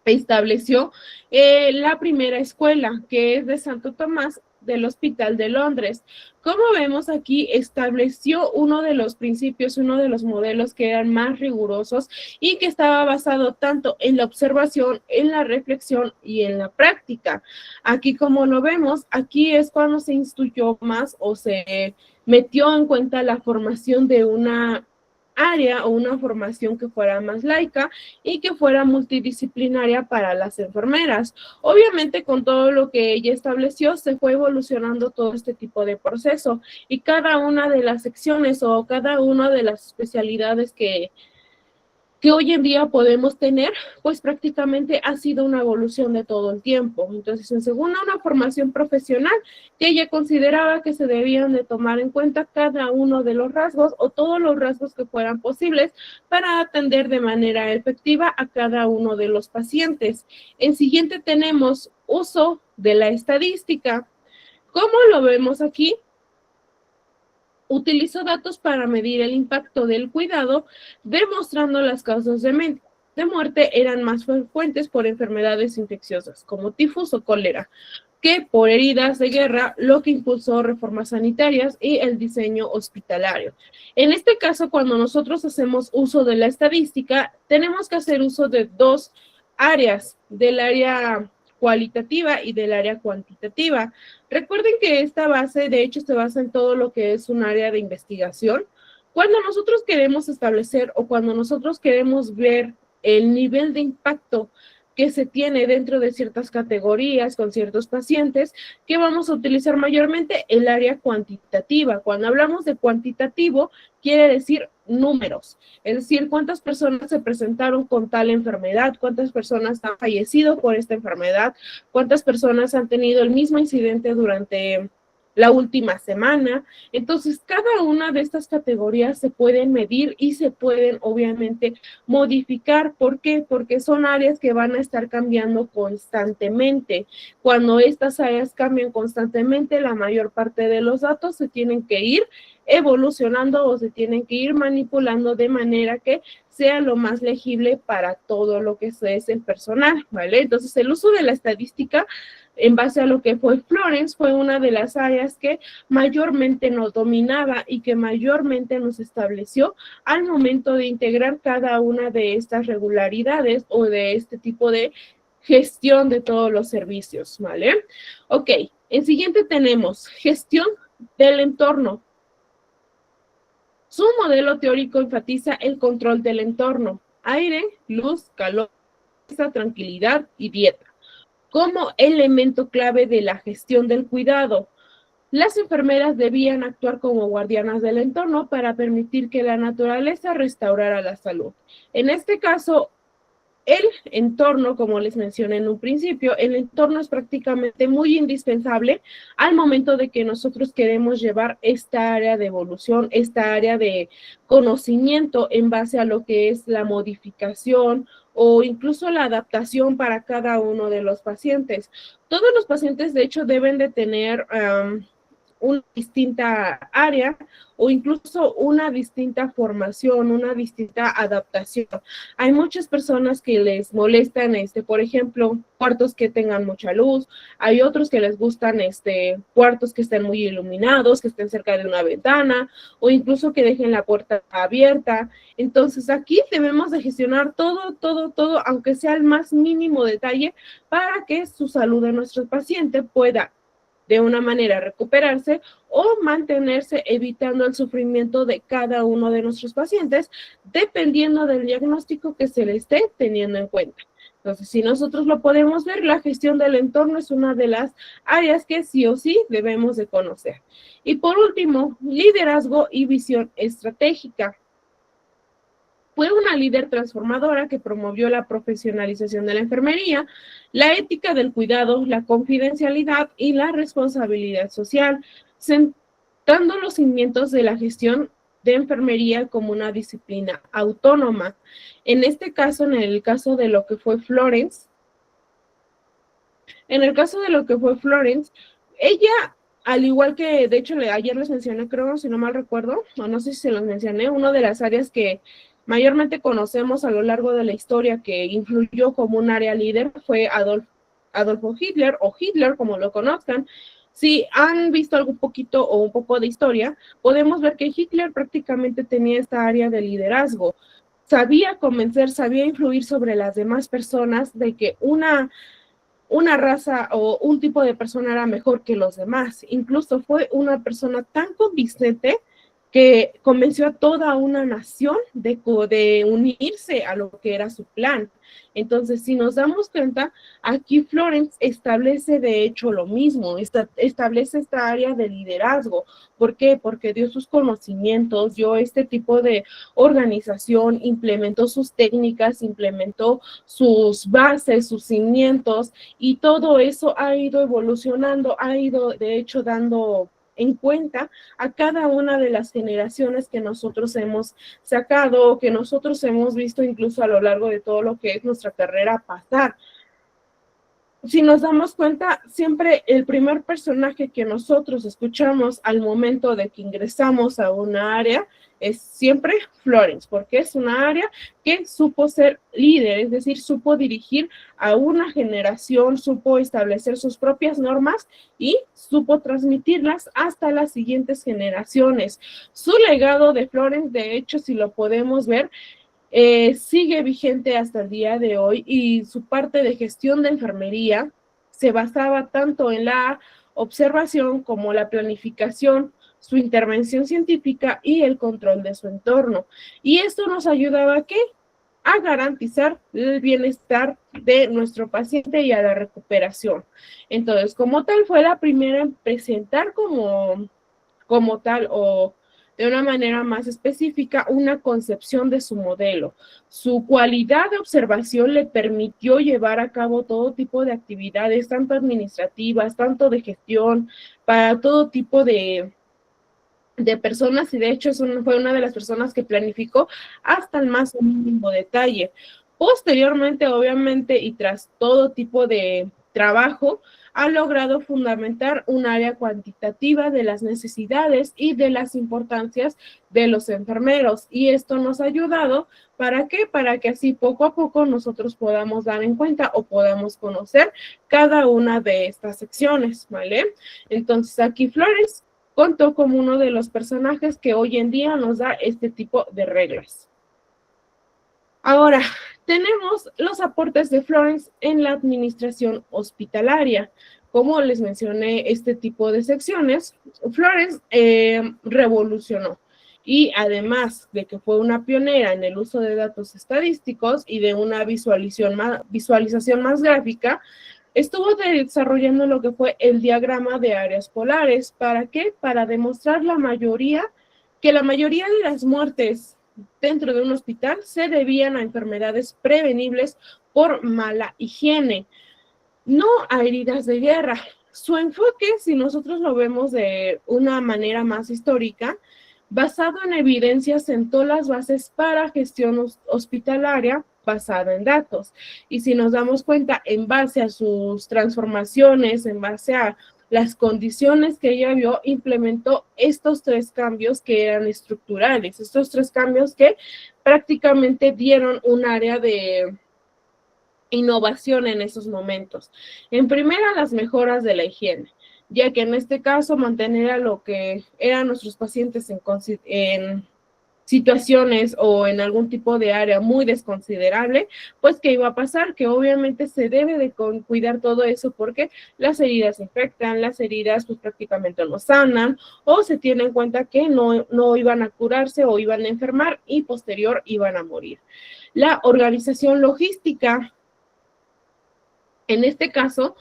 A: estableció la primera escuela, que es de Santo Tomás del Hospital de Londres. Como vemos aquí, estableció uno de los principios, uno de los modelos que eran más rigurosos y que estaba basado tanto en la observación, en la reflexión y en la práctica. Aquí, como lo vemos, aquí es cuando se instituyó más o se metió en cuenta la formación de una área o una formación que fuera más laica y que fuera multidisciplinaria para las enfermeras. Obviamente, con todo lo que ella estableció, se fue evolucionando todo este tipo de proceso y cada una de las secciones o cada una de las especialidades que hoy en día podemos tener, pues prácticamente ha sido una evolución de todo el tiempo. Entonces, en segunda, una formación profesional que ella consideraba que se debían de tomar en cuenta cada uno de los rasgos o todos los rasgos que fueran posibles para atender de manera efectiva a cada uno de los pacientes. En siguiente tenemos uso de la estadística. ¿Cómo lo vemos aquí? Utilizó datos para medir el impacto del cuidado, demostrando las causas de muerte eran más frecuentes por enfermedades infecciosas, como tifus o cólera, que por heridas de guerra, lo que impulsó reformas sanitarias y el diseño hospitalario. En este caso, cuando nosotros hacemos uso de la estadística, tenemos que hacer uso de dos áreas, del área cualitativa y del área cuantitativa. Recuerden que esta base, de hecho, se basa en todo lo que es un área de investigación. Cuando nosotros queremos establecer o cuando nosotros queremos ver el nivel de impacto que se tiene dentro de ciertas categorías con ciertos pacientes, que vamos a utilizar mayormente el área cuantitativa. Cuando hablamos de cuantitativo, quiere decir números, es decir, cuántas personas se presentaron con tal enfermedad, cuántas personas han fallecido por esta enfermedad, cuántas personas han tenido el mismo incidente durante la última semana. Entonces, cada una de estas categorías se pueden medir y se pueden, obviamente, modificar. ¿Por qué? Porque son áreas que van a estar cambiando constantemente. Cuando estas áreas cambian constantemente, la mayor parte de los datos se tienen que ir evolucionando o se tienen que ir manipulando de manera que sea lo más legible para todo lo que es el personal, ¿vale? Entonces, el uso de la estadística en base a lo que fue Florence, fue una de las áreas que mayormente nos dominaba y que mayormente nos estableció al momento de integrar cada una de estas regularidades o de este tipo de gestión de todos los servicios, ¿vale? Ok, en siguiente tenemos gestión del entorno. Su modelo teórico enfatiza el control del entorno, aire, luz, calor, tranquilidad y dieta como elemento clave de la gestión del cuidado. Las enfermeras debían actuar como guardianas del entorno para permitir que la naturaleza restaurara la salud. En este caso, el entorno, como les mencioné en un principio, el entorno es prácticamente muy indispensable al momento de que nosotros queremos llevar esta área de evolución, esta área de conocimiento en base a lo que es la modificación o incluso la adaptación para cada uno de los pacientes. Todos los pacientes, de hecho, deben de tener una distinta área o incluso una distinta formación, una distinta adaptación. Hay muchas personas que les molestan, por ejemplo, cuartos que tengan mucha luz, hay otros que les gustan cuartos que estén muy iluminados, que estén cerca de una ventana o incluso que dejen la puerta abierta. Entonces aquí debemos de gestionar todo, aunque sea el más mínimo detalle, para que su salud de nuestro paciente pueda de una manera recuperarse o mantenerse evitando el sufrimiento de cada uno de nuestros pacientes, dependiendo del diagnóstico que se le esté teniendo en cuenta. Entonces, si nosotros lo podemos ver, la gestión del entorno es una de las áreas que sí o sí debemos de conocer. Y por último, liderazgo y visión estratégica. Fue una líder transformadora que promovió la profesionalización de la enfermería, la ética del cuidado, la confidencialidad y la responsabilidad social, sentando los cimientos de la gestión de enfermería como una disciplina autónoma. En este caso, en el caso de lo que fue Florence, ella, al igual que, de hecho, ayer les mencioné, creo, si no mal recuerdo, o no sé si se los mencioné, una de las áreas que mayormente conocemos a lo largo de la historia que influyó como un área líder fue Adolfo Hitler, o Hitler, como lo conozcan. Si han visto algo poquito o un poco de historia, podemos ver que Hitler prácticamente tenía esta área de liderazgo. Sabía convencer, sabía influir sobre las demás personas de que una raza o un tipo de persona era mejor que los demás. Incluso fue una persona tan convincente que convenció a toda una nación de unirse a lo que era su plan. Entonces, si nos damos cuenta, aquí Florence establece de hecho lo mismo, establece esta área de liderazgo. ¿Por qué? Porque dio sus conocimientos, dio este tipo de organización, implementó sus técnicas, implementó sus bases, sus cimientos, y todo eso ha ido evolucionando, ha ido de hecho dando en cuenta a cada una de las generaciones que nosotros hemos sacado, que nosotros hemos visto incluso a lo largo de todo lo que es nuestra carrera pasar. Si nos damos cuenta, siempre el primer personaje que nosotros escuchamos al momento de que ingresamos a una área es siempre Florence, porque es una área que supo ser líder, es decir, supo dirigir a una generación, supo establecer sus propias normas y supo transmitirlas hasta las siguientes generaciones. Su legado de Florence, de hecho, si lo podemos ver, sigue vigente hasta el día de hoy, y su parte de gestión de enfermería se basaba tanto en la observación como la planificación, su intervención científica y el control de su entorno. Y esto nos ayudaba ¿a qué? A garantizar el bienestar de nuestro paciente y a la recuperación. Entonces, como tal, fue la primera en presentar como tal, o de una manera más específica, una concepción de su modelo. Su cualidad de observación le permitió llevar a cabo todo tipo de actividades, tanto administrativas, tanto de gestión, para todo tipo de personas, y de hecho fue una de las personas que planificó hasta el más mínimo detalle. Posteriormente, obviamente, y tras todo tipo de trabajo, ha logrado fundamentar un área cuantitativa de las necesidades y de las importancias de los enfermeros, y esto nos ha ayudado, ¿para qué? Para que así poco a poco nosotros podamos dar en cuenta o podamos conocer cada una de estas secciones, ¿vale? Entonces, aquí Flores contó como uno de los personajes que hoy en día nos da este tipo de reglas. Ahora, tenemos los aportes de Florence en la administración hospitalaria. Como les mencioné, este tipo de secciones, Florence revolucionó. Y además de que fue una pionera en el uso de datos estadísticos y de una visualización más gráfica, estuvo desarrollando lo que fue el diagrama de áreas polares. ¿Para qué? Para demostrar que la mayoría de las muertes dentro de un hospital se debían a enfermedades prevenibles por mala higiene, no a heridas de guerra. Su enfoque, si nosotros lo vemos de una manera más histórica, basado en evidencias, sentó las bases para gestión hospitalaria basada en datos. Y si nos damos cuenta, en base a sus transformaciones, en base a las condiciones que ella vio, implementó estos 3 cambios que eran estructurales, estos 3 cambios que prácticamente dieron un área de innovación en esos momentos. En primera, las mejoras de la higiene, ya que en este caso mantener a lo que eran nuestros pacientes en situaciones o en algún tipo de área muy desconsiderable, pues ¿qué iba a pasar? Que obviamente se debe de cuidar todo eso, porque las heridas infectan, las heridas pues prácticamente no sanan, o se tiene en cuenta que no iban a curarse o iban a enfermar y posterior iban a morir. La organización logística, en este caso,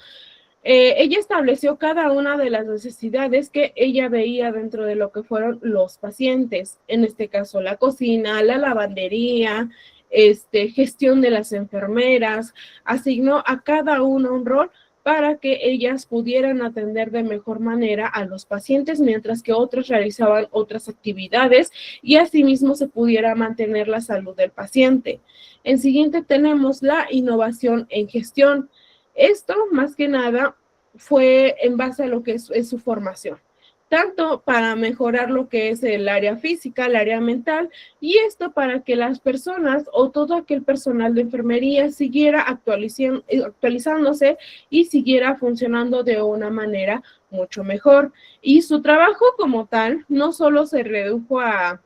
A: ella estableció cada una de las necesidades que ella veía dentro de lo que fueron los pacientes, en este caso la cocina, la lavandería, gestión de las enfermeras, asignó a cada una un rol para que ellas pudieran atender de mejor manera a los pacientes, mientras que otros realizaban otras actividades y asimismo se pudiera mantener la salud del paciente. En siguiente tenemos la innovación en gestión. Esto, más que nada, fue en base a lo que es su formación. tanto para mejorar lo que es el área física, el área mental, y esto para que las personas o todo aquel personal de enfermería siguiera actualizándose y siguiera funcionando de una manera mucho mejor. Y su trabajo como tal no solo se redujo a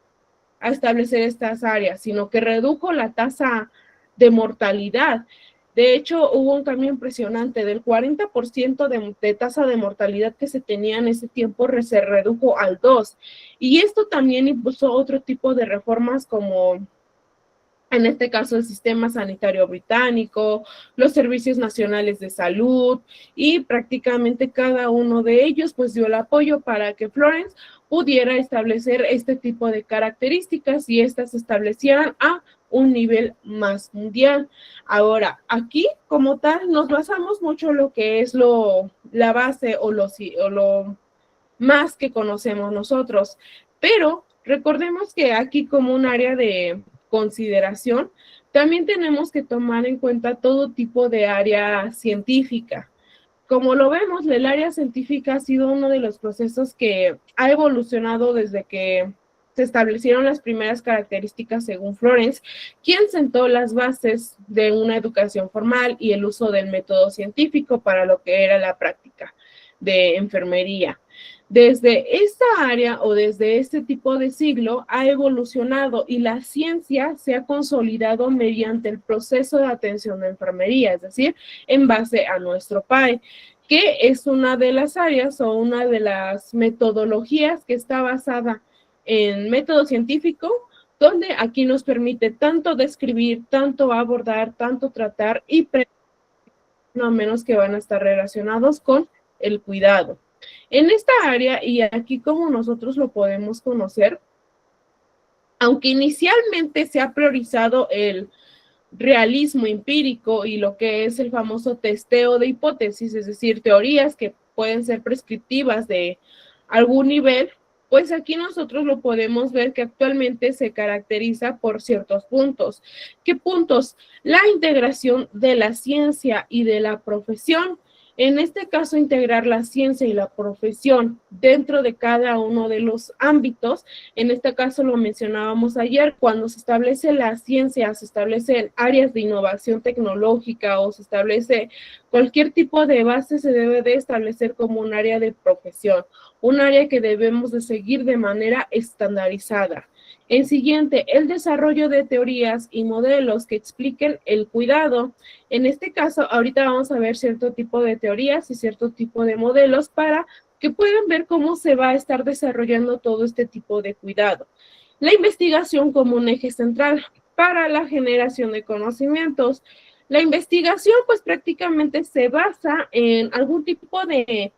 A: establecer estas áreas, sino que redujo la tasa de mortalidad. De hecho, hubo un cambio impresionante del 40% de tasa de mortalidad que se tenía en ese tiempo, se redujo al 2%. Y esto también impulsó otro tipo de reformas como en este caso el sistema sanitario británico, los servicios nacionales de salud, y prácticamente cada uno de ellos pues dio el apoyo para que Florence pudiera establecer este tipo de características y estas se establecieran a un nivel más mundial. Ahora, aquí como tal nos basamos mucho en lo que es la base o lo más que conocemos nosotros, pero recordemos que aquí como un área de consideración, también tenemos que tomar en cuenta todo tipo de área científica. Como lo vemos, el área científica ha sido uno de los procesos que ha evolucionado desde que se establecieron las primeras características según Florence, quien sentó las bases de una educación formal y el uso del método científico para lo que era la práctica de enfermería. Desde esta área o desde este tipo de siglo ha evolucionado y la ciencia se ha consolidado mediante el proceso de atención de enfermería, es decir, en base a nuestro PAE, que es una de las áreas o una de las metodologías que está basada en método científico, donde aquí nos permite tanto describir, tanto abordar, tanto tratar y no menos que van a estar relacionados con el cuidado. En esta área, y aquí como nosotros lo podemos conocer, aunque inicialmente se ha priorizado el realismo empírico y lo que es el famoso testeo de hipótesis, es decir, teorías que pueden ser prescriptivas de algún nivel, pues aquí nosotros lo podemos ver que actualmente se caracteriza por ciertos puntos. ¿Qué puntos? La integración de la ciencia y de la profesión. En este caso, integrar la ciencia y la profesión dentro de cada uno de los ámbitos. En este caso lo mencionábamos ayer, cuando se establece la ciencia, se establecen áreas de innovación tecnológica o se establece cualquier tipo de base, se debe de establecer como un área de profesión, un área que debemos de seguir de manera estandarizada. En siguiente, el desarrollo de teorías y modelos que expliquen el cuidado. En este caso, ahorita vamos a ver cierto tipo de teorías y cierto tipo de modelos para que puedan ver cómo se va a estar desarrollando todo este tipo de cuidado. La investigación como un eje central para la generación de conocimientos. La investigación, pues prácticamente se basa en algún tipo de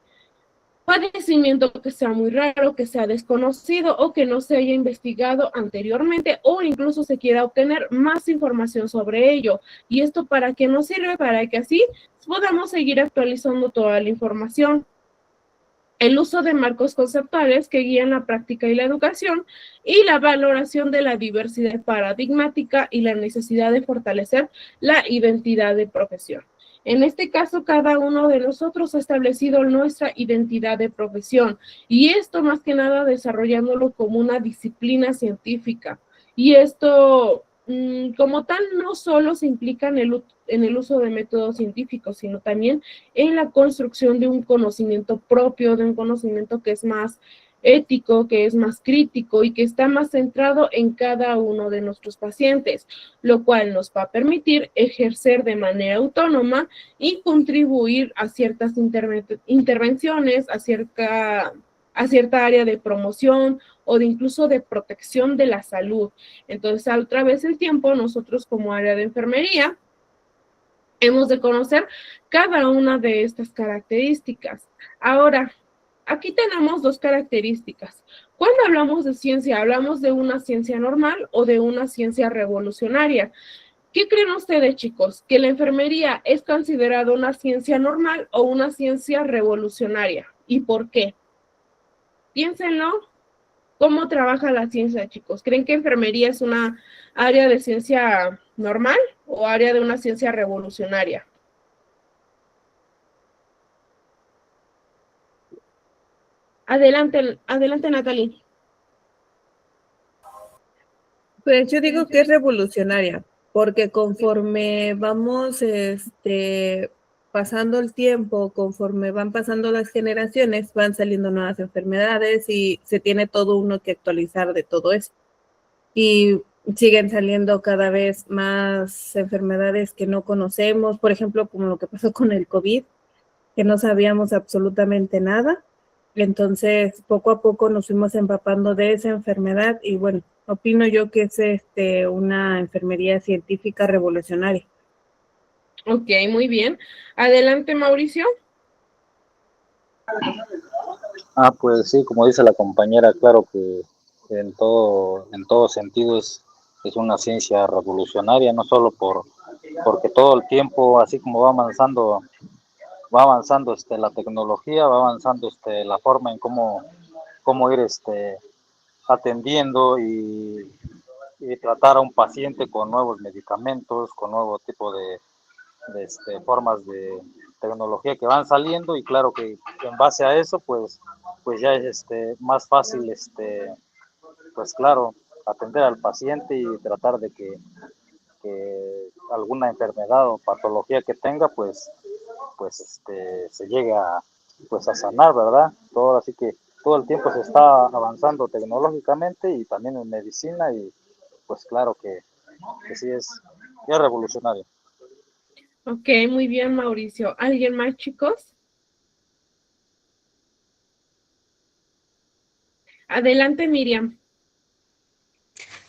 A: padecimiento que sea muy raro, que sea desconocido o que no se haya investigado anteriormente o incluso se quiera obtener más información sobre ello. ¿Y esto para qué nos sirve? Para que así podamos seguir actualizando toda la información. El uso de marcos conceptuales que guían la práctica y la educación y la valoración de la diversidad paradigmática y la necesidad de fortalecer la identidad de profesión. En este caso, cada uno de nosotros ha establecido nuestra identidad de profesión y esto más que nada desarrollándolo como una disciplina científica. Y esto, como tal, no solo se implica en el uso de métodos científicos, sino también en la construcción de un conocimiento propio, de un conocimiento que es más ético, que es más crítico y que está más centrado en cada uno de nuestros pacientes, lo cual nos va a permitir ejercer de manera autónoma y contribuir a ciertas intervenciones, a cierta área de promoción o de incluso de protección de la salud. Entonces, a través del tiempo, nosotros como área de enfermería, hemos de conocer cada una de estas características. Ahora, aquí tenemos dos características. Cuando hablamos de ciencia, ¿hablamos de una ciencia normal o de una ciencia revolucionaria? ¿Qué creen ustedes, chicos? ¿Que la enfermería es considerada una ciencia normal o una ciencia revolucionaria? ¿Y por qué? Piénsenlo. ¿Cómo trabaja la ciencia, chicos? ¿Creen que enfermería es una área de ciencia normal o área de una ciencia revolucionaria? Adelante, Natalie.
E: Pues yo digo que es revolucionaria, porque conforme vamos pasando el tiempo, conforme van pasando las generaciones, van saliendo nuevas enfermedades y se tiene todo uno que actualizar de todo eso. Y siguen saliendo cada vez más enfermedades que no conocemos, por ejemplo, como lo que pasó con el COVID, que no sabíamos absolutamente nada. Entonces, poco a poco nos fuimos empapando de esa enfermedad y bueno, opino yo que es una enfermería científica revolucionaria.
A: Ok, muy bien. Adelante, Mauricio.
C: Pues sí, como dice la compañera, claro que en todo sentido es una ciencia revolucionaria, no solo porque todo el tiempo, así como va avanzando la tecnología, va avanzando la forma en cómo ir atendiendo y tratar a un paciente con nuevos medicamentos, con nuevo tipo de formas de tecnología que van saliendo, y claro que en base a eso pues ya es más fácil pues claro, atender al paciente y tratar de que alguna enfermedad o patología que tenga pues se llegue a sanar, ¿verdad? Así que todo el tiempo se está avanzando tecnológicamente y también en medicina, y pues claro que sí es revolucionario.
A: Ok, muy bien, Mauricio. ¿Alguien más, chicos? Adelante, Miriam.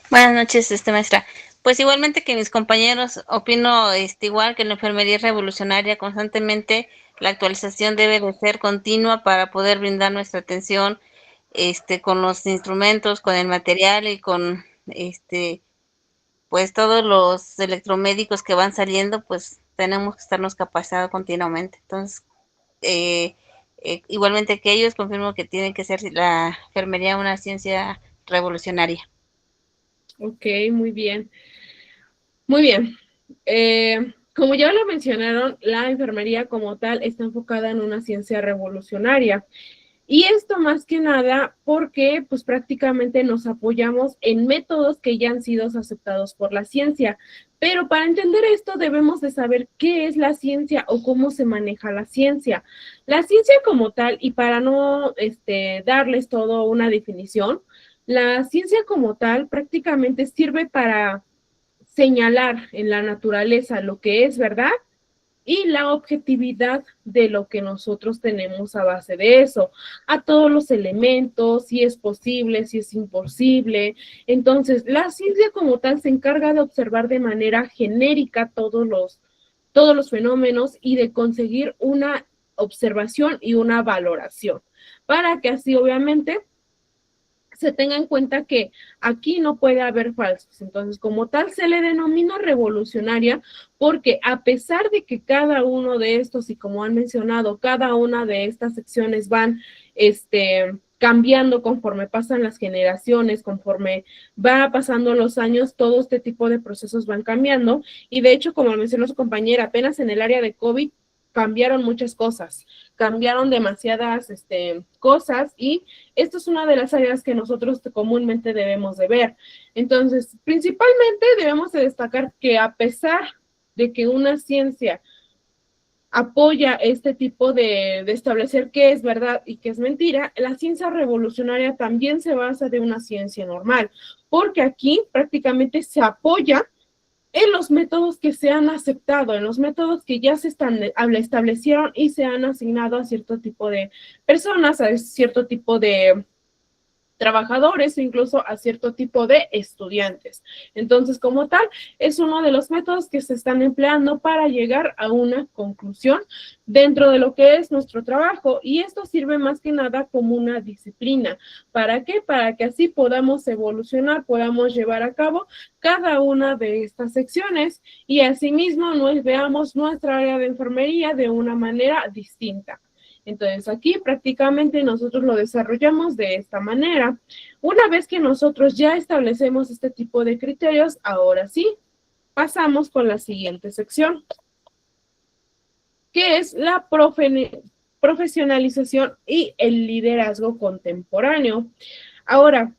F: Buenas noches, maestra. Pues igualmente que mis compañeros, opino igual que la enfermería es revolucionaria constantemente. La actualización debe de ser continua para poder brindar nuestra atención con los instrumentos, con el material y con pues todos los electromédicos que van saliendo, pues tenemos que estarnos capacitados continuamente. Entonces, igualmente que ellos, confirmo que tiene que ser la enfermería una ciencia revolucionaria.
A: Ok, muy bien. Muy bien. Como ya lo mencionaron, la enfermería como tal está enfocada en una ciencia revolucionaria. Y esto más que nada porque pues prácticamente nos apoyamos en métodos que ya han sido aceptados por la ciencia. Pero para entender esto debemos de saber qué es la ciencia o cómo se maneja la ciencia. La ciencia como tal, y para no darles todo una definición, la ciencia como tal prácticamente sirve para señalar en la naturaleza lo que es verdad y la objetividad de lo que nosotros tenemos a base de eso, a todos los elementos, si es posible, si es imposible. Entonces, la ciencia como tal se encarga de observar de manera genérica todos los fenómenos y de conseguir una observación y una valoración, para que así obviamente se tenga en cuenta que aquí no puede haber falsos. Entonces, como tal, se le denomina revolucionaria porque a pesar de que cada uno de estos, y como han mencionado, cada una de estas secciones van cambiando conforme pasan las generaciones, conforme va pasando los años, todo este tipo de procesos van cambiando. Y de hecho, como mencionó su compañera, apenas en el área de COVID cambiaron muchas cosas, cambiaron demasiadas cosas, y esto es una de las áreas que nosotros comúnmente debemos de ver. Entonces, principalmente debemos de destacar que a pesar de que una ciencia apoya este tipo de establecer qué es verdad y qué es mentira, la ciencia revolucionaria también se basa de una ciencia normal, porque aquí prácticamente se apoya en los métodos que se han aceptado, en los métodos que ya se establecieron y se han asignado a cierto tipo de personas, a cierto tipo de trabajadores o incluso a cierto tipo de estudiantes. Entonces, como tal, es uno de los métodos que se están empleando para llegar a una conclusión dentro de lo que es nuestro trabajo, y esto sirve más que nada como una disciplina. ¿Para qué? Para que así podamos evolucionar, podamos llevar a cabo cada una de estas secciones y asimismo nos veamos nuestra área de enfermería de una manera distinta. Entonces, aquí prácticamente nosotros lo desarrollamos de esta manera. Una vez que nosotros ya establecemos este tipo de criterios, ahora sí, pasamos con la siguiente sección, que es la profesionalización y el liderazgo contemporáneo. Ahora,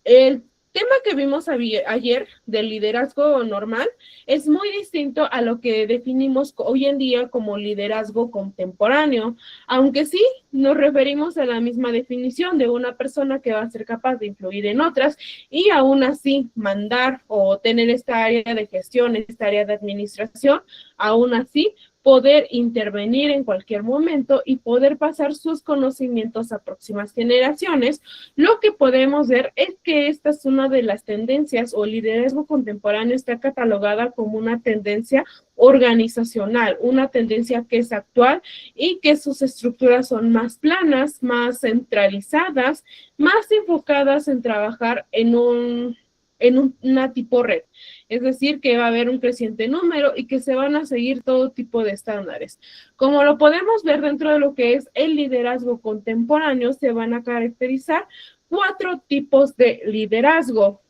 A: el tema que vimos ayer del liderazgo normal es muy distinto a lo que definimos hoy en día como liderazgo contemporáneo, aunque sí nos referimos a la misma definición de una persona que va a ser capaz de influir en otras y aún así mandar o tener esta área de gestión, esta área de administración, aún así poder intervenir en cualquier momento y poder pasar sus conocimientos a próximas generaciones. Lo que podemos ver es que esta es una de las tendencias, o el liderazgo contemporáneo está catalogada como una tendencia organizacional, una tendencia que es actual y que sus estructuras son más planas, más centralizadas, más enfocadas en trabajar en una tipo red. Es decir, que va a haber un creciente número y que se van a seguir todo tipo de estándares. Como lo podemos ver dentro de lo que es el liderazgo contemporáneo, se van a caracterizar 4 tipos de liderazgo.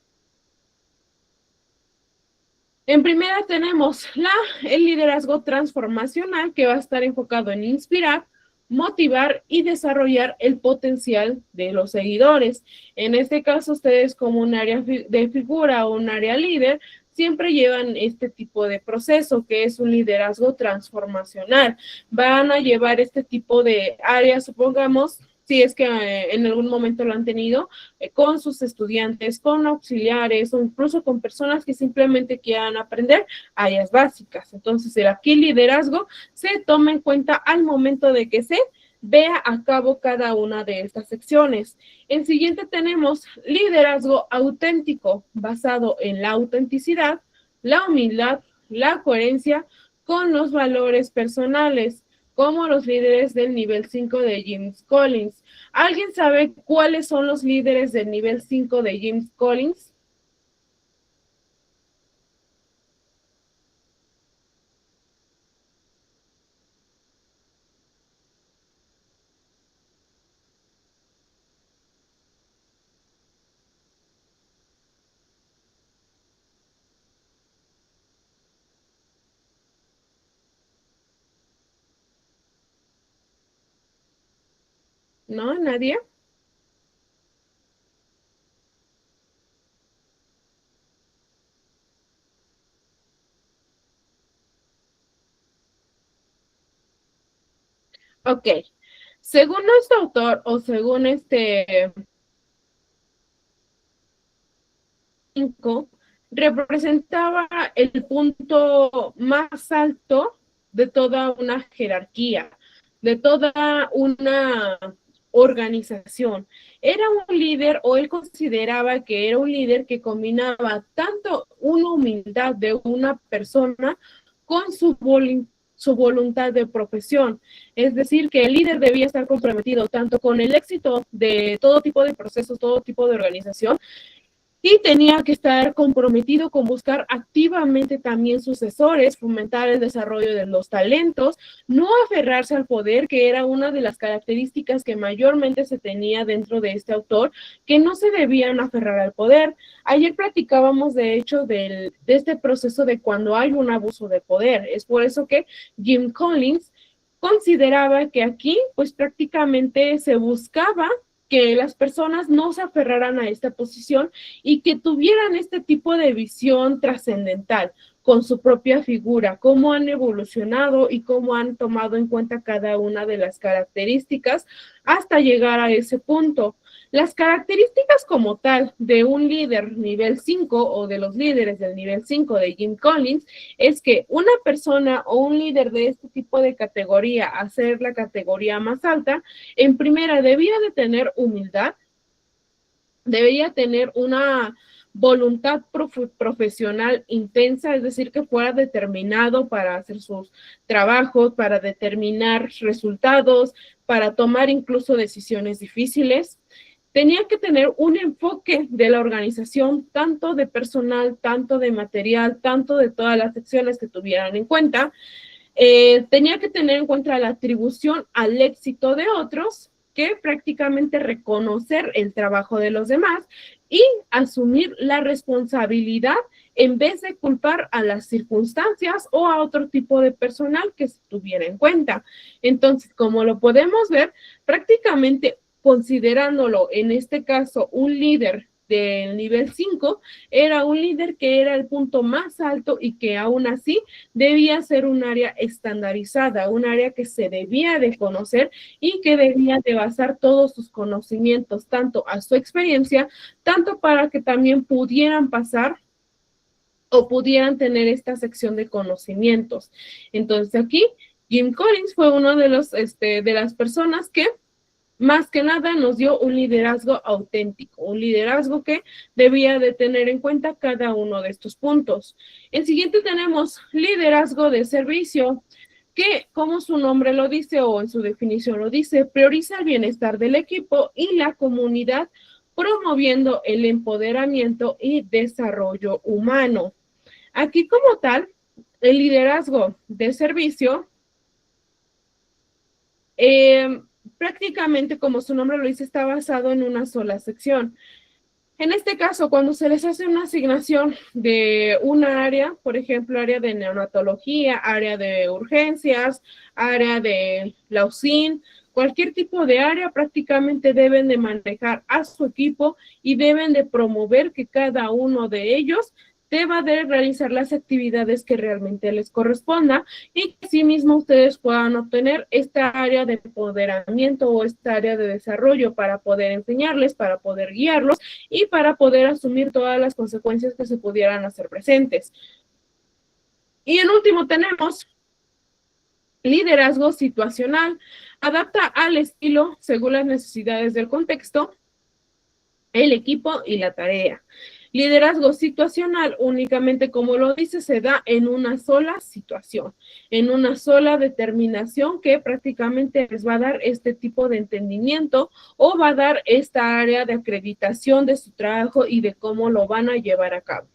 A: En primera tenemos el liderazgo transformacional, que va a estar enfocado en inspirar, motivar y desarrollar el potencial de los seguidores. En este caso, ustedes como un área de figura o un área líder, siempre llevan este tipo de proceso, que es un liderazgo transformacional. Van a llevar este tipo de áreas, supongamos, si es que en algún momento lo han tenido, con sus estudiantes, con auxiliares o incluso con personas que simplemente quieran aprender áreas básicas. Entonces, el aquí liderazgo se toma en cuenta al momento de que se vea a cabo cada una de estas secciones. En siguiente tenemos liderazgo auténtico, basado en la autenticidad, la humildad, la coherencia con los valores personales, como los líderes del nivel 5 de James Collins. ¿Alguien sabe cuáles son los líderes del nivel 5 de James Collins? ¿No? ¿Nadie? Ok. Según nuestro autor, o según este 5, representaba el punto más alto de toda una jerarquía, de toda una organización. Era un líder, o él consideraba que era un líder que combinaba tanto una humildad de una persona con su voluntad de profesión. Es decir, que el líder debía estar comprometido tanto con el éxito de todo tipo de procesos, todo tipo de organización, y tenía que estar comprometido con buscar activamente también sucesores, fomentar el desarrollo de los talentos, no aferrarse al poder, que era una de las características que mayormente se tenía dentro de este autor, que no se debían aferrar al poder. Ayer platicábamos, de hecho, de este proceso de cuando hay un abuso de poder. Es por eso que Jim Collins consideraba que aquí, pues prácticamente se buscaba que las personas no se aferraran a esta posición y que tuvieran este tipo de visión trascendental con su propia figura, cómo han evolucionado y cómo han tomado en cuenta cada una de las características hasta llegar a ese punto. Las características como tal de un líder nivel 5 o de los líderes del nivel 5 de Jim Collins es que una persona o un líder de este tipo de categoría, a ser la categoría más alta, en primera debía de tener humildad, debería tener una voluntad profesional intensa, es decir, que fuera determinado para hacer sus trabajos, para determinar resultados, para tomar incluso decisiones difíciles. Tenía que tener un enfoque de la organización, tanto de personal, tanto de material, tanto de todas las secciones que tuvieran en cuenta. Tenía que tener en cuenta la atribución al éxito de otros, que prácticamente reconocer el trabajo de los demás, y asumir la responsabilidad en vez de culpar a las circunstancias o a otro tipo de personal que se tuviera en cuenta. Entonces, como lo podemos ver, prácticamente considerándolo en este caso un líder del nivel 5, era un líder que era el punto más alto y que aún así debía ser un área estandarizada, un área que se debía de conocer y que debía de basar todos sus conocimientos, tanto a su experiencia, tanto para que también pudieran pasar o pudieran tener esta sección de conocimientos. Entonces aquí Jim Collins fue uno de las personas que más que nada nos dio un liderazgo auténtico, un liderazgo que debía de tener en cuenta cada uno de estos puntos. El siguiente tenemos liderazgo de servicio, que como su nombre lo dice o en su definición lo dice, prioriza el bienestar del equipo y la comunidad, promoviendo el empoderamiento y desarrollo humano. Aquí como tal, el liderazgo de servicio prácticamente, como su nombre lo dice, está basado en una sola sección. En este caso, cuando se les hace una asignación de una área, por ejemplo, área de neonatología, área de urgencias, área de la UCIN, cualquier tipo de área, prácticamente deben de manejar a su equipo y deben de promover que cada uno de ellos deba de realizar las actividades que realmente les corresponda y que asimismo ustedes puedan obtener esta área de empoderamiento o esta área de desarrollo para poder enseñarles, para poder guiarlos y para poder asumir todas las consecuencias que se pudieran hacer presentes. Y en último tenemos liderazgo situacional. Adapta al estilo según las necesidades del contexto, el equipo y la tarea. Liderazgo situacional únicamente, como lo dice, se da en una sola situación, en una sola determinación que prácticamente les va a dar este tipo de entendimiento o va a dar esta área de acreditación de su trabajo y de cómo lo van a llevar a cabo.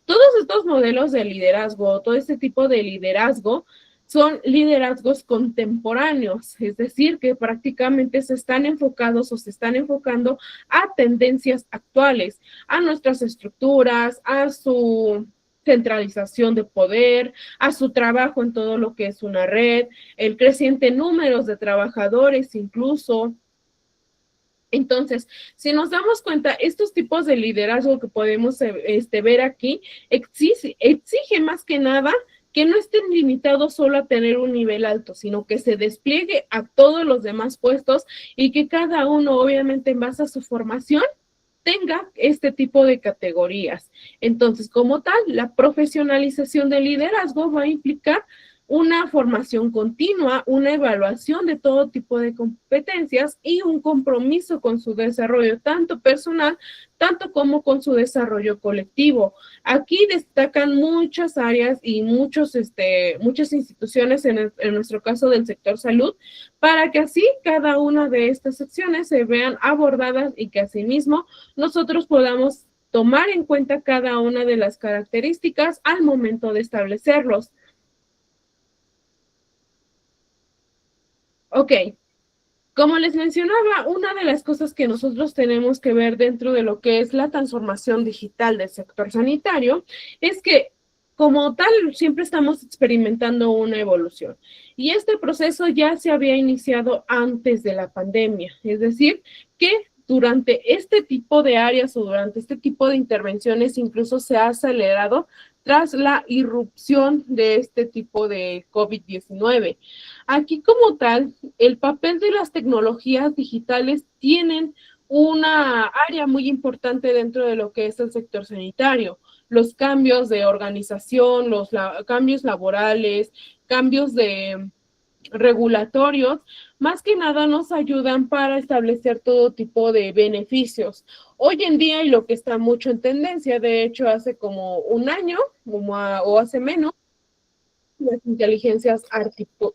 A: Todos estos modelos de liderazgo, todo este tipo de liderazgo, son liderazgos contemporáneos, es decir, que prácticamente se están enfocados o se están enfocando a tendencias actuales, a nuestras estructuras, a su centralización de poder, a su trabajo en todo lo que es una red, el creciente número de trabajadores incluso. Entonces, si nos damos cuenta, estos tipos de liderazgo que podemos ver aquí exige más que nada que no estén limitados solo a tener un nivel alto, sino que se despliegue a todos los demás puestos y que cada uno, obviamente, en base a su formación, tenga este tipo de categorías. Entonces, como tal, la profesionalización del liderazgo va a implicar una formación continua, una evaluación de todo tipo de competencias y un compromiso con su desarrollo, tanto personal, tanto como con su desarrollo colectivo. Aquí destacan muchas áreas y muchas instituciones, en nuestro caso del sector salud, para que así cada una de estas secciones se vean abordadas y que asimismo nosotros podamos tomar en cuenta cada una de las características al momento de establecerlos. Ok, como les mencionaba, una de las cosas que nosotros tenemos que ver dentro de lo que es la transformación digital del sector sanitario es que como tal siempre estamos experimentando una evolución y este proceso ya se había iniciado antes de la pandemia, es decir, que durante este tipo de áreas o durante este tipo de intervenciones incluso se ha acelerado tras la irrupción de este tipo de COVID-19. Aquí como tal, el papel de las tecnologías digitales tienen una área muy importante dentro de lo que es el sector sanitario. Los cambios de organización, los cambios laborales, cambios de regulatorios, más que nada nos ayudan para establecer todo tipo de beneficios. Hoy en día, y lo que está mucho en tendencia, de hecho hace como un año o hace menos, las inteligencias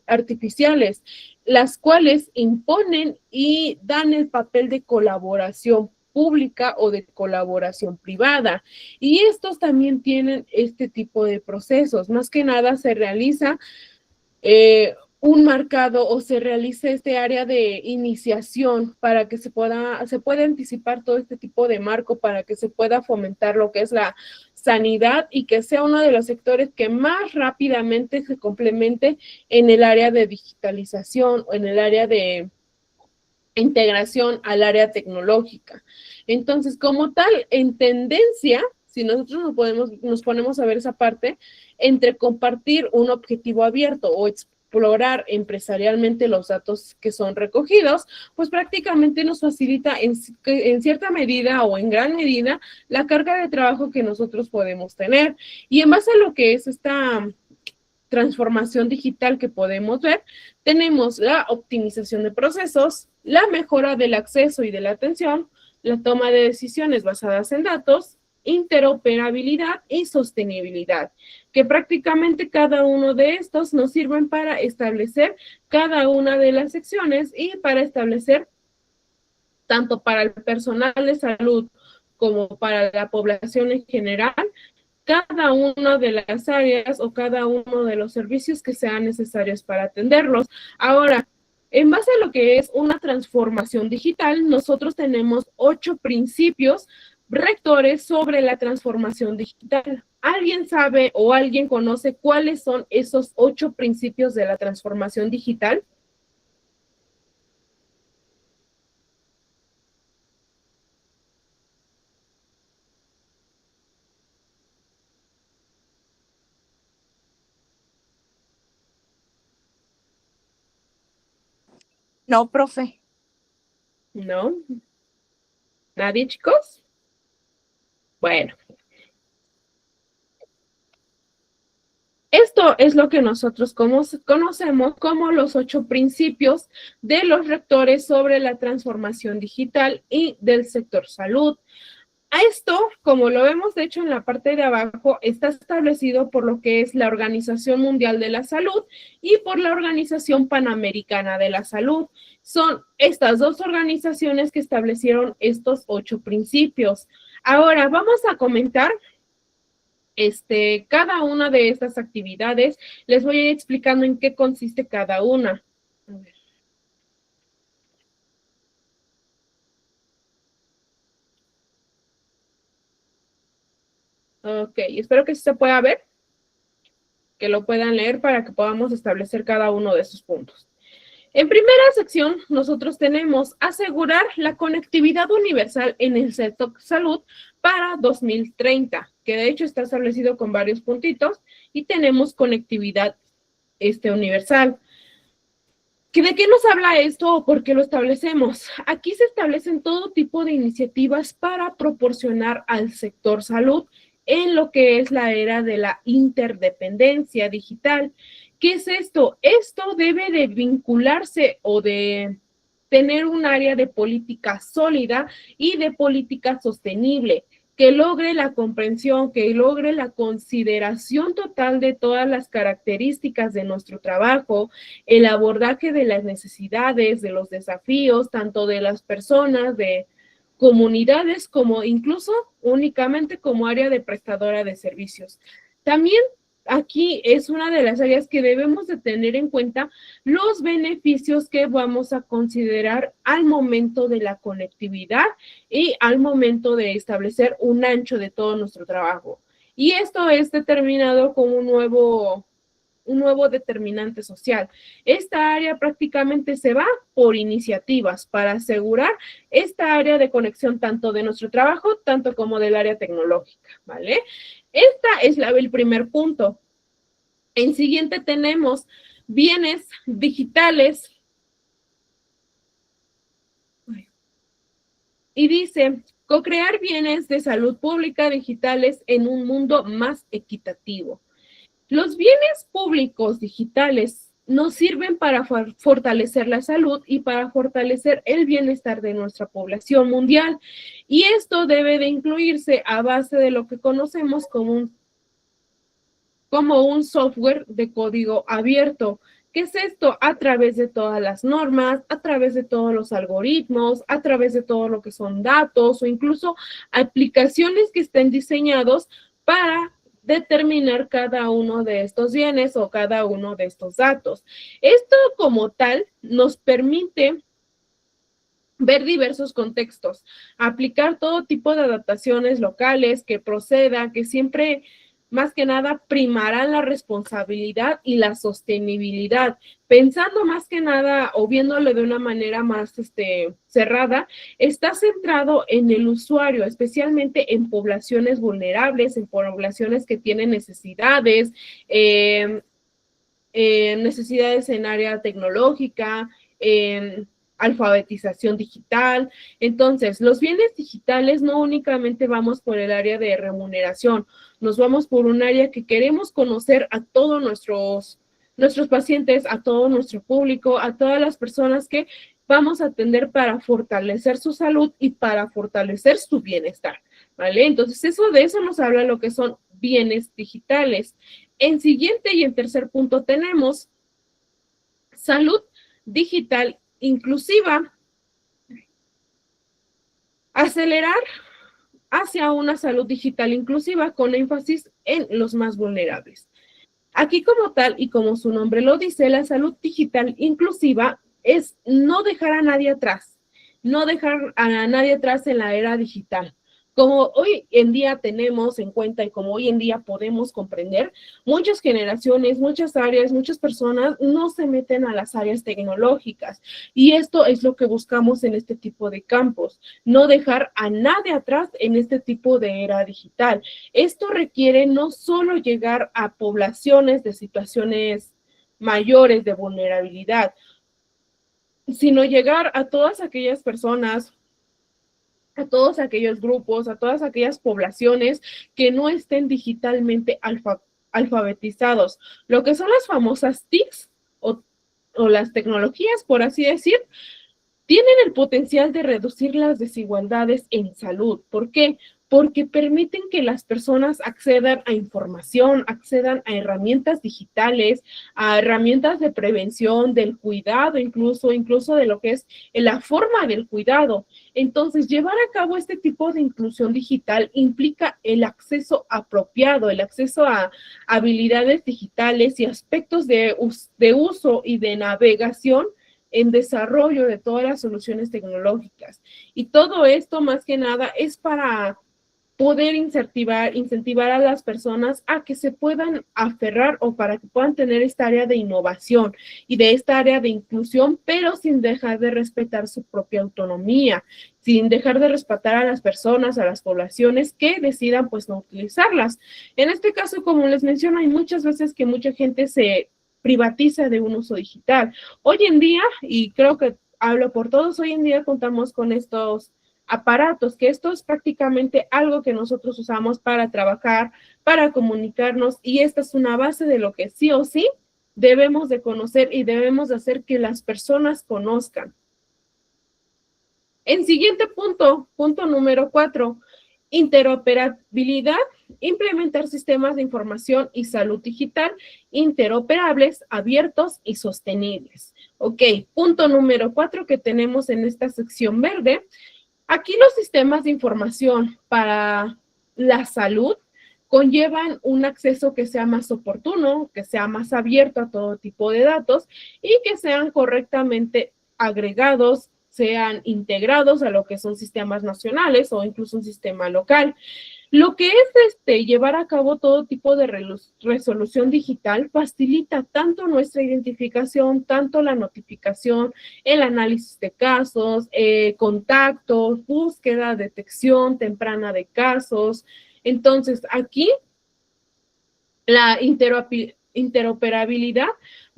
A: artificiales, las cuales imponen y dan el papel de colaboración pública o de colaboración privada. Y estos también tienen este tipo de procesos. Más que nada se realiza un marcado o se realice este área de iniciación para que se pueda anticipar todo este tipo de marco, para que se pueda fomentar lo que es la sanidad y que sea uno de los sectores que más rápidamente se complemente en el área de digitalización o en el área de integración al área tecnológica. Entonces, como tal, en tendencia, si nosotros nos ponemos a ver esa parte, entre compartir un objetivo abierto o explorar empresarialmente los datos que son recogidos, pues prácticamente nos facilita en cierta medida o en gran medida la carga de trabajo que nosotros podemos tener. Y en base a lo que es esta transformación digital que podemos ver, tenemos la optimización de procesos, la mejora del acceso y de la atención, la toma de decisiones basadas en datos, interoperabilidad y sostenibilidad, que prácticamente cada uno de estos nos sirven para establecer cada una de las secciones y para establecer tanto para el personal de salud como para la población en general, cada una de las áreas o cada uno de los servicios que sean necesarios para atenderlos. Ahora, en base a lo que es una transformación digital, nosotros tenemos 8 principios rectores sobre la transformación digital. ¿Alguien sabe o alguien conoce cuáles son esos 8 principios de la transformación digital?
G: No, profe.
A: ¿No? ¿Nadie, chicos? Bueno. Esto es lo que nosotros conocemos como los 8 principios de los rectores sobre la transformación digital y del sector salud. A esto, como lo vemos de hecho en la parte de abajo, está establecido por lo que es la Organización Mundial de la Salud y por la Organización Panamericana de la Salud. Son estas 2 organizaciones que establecieron estos 8 principios. Ahora, vamos a comentar cada una de estas actividades. Les voy a ir explicando en qué consiste cada una. A ver. Ok, espero que sí se pueda ver, que lo puedan leer para que podamos establecer cada uno de esos puntos. En primera sección, nosotros tenemos asegurar la conectividad universal en el sector salud para 2030, que de hecho está establecido con varios puntitos, y tenemos conectividad universal. ¿De qué nos habla esto o por qué lo establecemos? Aquí se establecen todo tipo de iniciativas para proporcionar al sector salud en lo que es la era de la interdependencia digital. ¿Qué es esto? Esto debe de vincularse o de tener un área de política sólida y de política sostenible, que logre la comprensión, que logre la consideración total de todas las características de nuestro trabajo, el abordaje de las necesidades, de los desafíos, tanto de las personas, de comunidades, como incluso únicamente como área de prestadora de servicios. También aquí es una de las áreas que debemos de tener en cuenta los beneficios que vamos a considerar al momento de la conectividad y al momento de establecer un ancho de todo nuestro trabajo. Y esto es determinado como un nuevo determinante social. Esta área prácticamente se va por iniciativas para asegurar esta área de conexión tanto de nuestro trabajo, tanto como del área tecnológica, ¿vale? Esta es el primer punto. En siguiente tenemos bienes digitales. Y dice, co-crear bienes de salud pública digitales en un mundo más equitativo. Los bienes públicos digitales nos sirven para fortalecer la salud y para fortalecer el bienestar de nuestra población mundial. Y esto debe de incluirse a base de lo que conocemos como un software de código abierto. ¿Qué es esto? A través de todas las normas, a través de todos los algoritmos, a través de todo lo que son datos o incluso aplicaciones que estén diseñados para determinar cada uno de estos bienes o cada uno de estos datos. Esto como tal nos permite ver diversos contextos, aplicar todo tipo de adaptaciones locales que procedan, que siempre, más que nada, primarán la responsabilidad y la sostenibilidad, pensando más que nada o viéndolo de una manera más cerrada, está centrado en el usuario, especialmente en poblaciones vulnerables, en poblaciones que tienen necesidades, necesidades en área tecnológica, en alfabetización digital. Entonces, los bienes digitales no únicamente vamos por el área de remuneración, nos vamos por un área que queremos conocer a todos nuestros pacientes, a todo nuestro público, a todas las personas que vamos a atender para fortalecer su salud y para fortalecer su bienestar, ¿vale? Entonces, de eso nos habla lo que son bienes digitales. En siguiente y en tercer punto tenemos salud digital inclusiva. Acelerar hacia una salud digital inclusiva con énfasis en los más vulnerables. Aquí como tal y como su nombre lo dice, la salud digital inclusiva es no dejar a nadie atrás, no dejar a nadie atrás en la era digital. Como hoy en día tenemos en cuenta y como hoy en día podemos comprender, muchas generaciones, muchas áreas, muchas personas no se meten a las áreas tecnológicas y esto es lo que buscamos en este tipo de campos, no dejar a nadie atrás en este tipo de era digital. Esto requiere no solo llegar a poblaciones de situaciones mayores de vulnerabilidad, sino llegar a todas aquellas personas, a todos aquellos grupos, a todas aquellas poblaciones que no estén digitalmente alfabetizados. Lo que son las famosas TICs o las tecnologías, por así decir, tienen el potencial de reducir las desigualdades en salud. ¿Por qué? Porque permiten que las personas accedan a información, accedan a herramientas digitales, a herramientas de prevención, del cuidado, incluso de lo que es la forma del cuidado. Entonces, llevar a cabo este tipo de inclusión digital implica el acceso apropiado, el acceso a habilidades digitales y aspectos de uso y de navegación en desarrollo de todas las soluciones tecnológicas. Y todo esto, más que nada, es para poder incentivar a las personas a que se puedan aferrar o para que puedan tener esta área de innovación y de esta área de inclusión, pero sin dejar de respetar su propia autonomía, sin dejar de respetar a las personas, a las poblaciones que decidan pues no utilizarlas. En este caso, como les menciono, hay muchas veces que mucha gente se privatiza de un uso digital. Hoy en día, y creo que hablo por todos, hoy en día contamos con estos aparatos, que esto es prácticamente algo que nosotros usamos para trabajar, para comunicarnos, y esta es una base de lo que sí o sí debemos de conocer y debemos de hacer que las personas conozcan. En siguiente punto número 4, interoperabilidad, implementar sistemas de información y salud digital interoperables, abiertos y sostenibles. Ok, punto número 4 que tenemos en esta sección verde. Aquí los sistemas de información para la salud conllevan un acceso que sea más oportuno, que sea más abierto a todo tipo de datos y que sean correctamente agregados, sean integrados a lo que son sistemas nacionales o incluso un sistema local. Lo que es llevar a cabo todo tipo de resolución digital facilita tanto nuestra identificación, tanto la notificación, el análisis de casos, contactos, búsqueda, detección temprana de casos. Entonces, aquí la interoperabilidad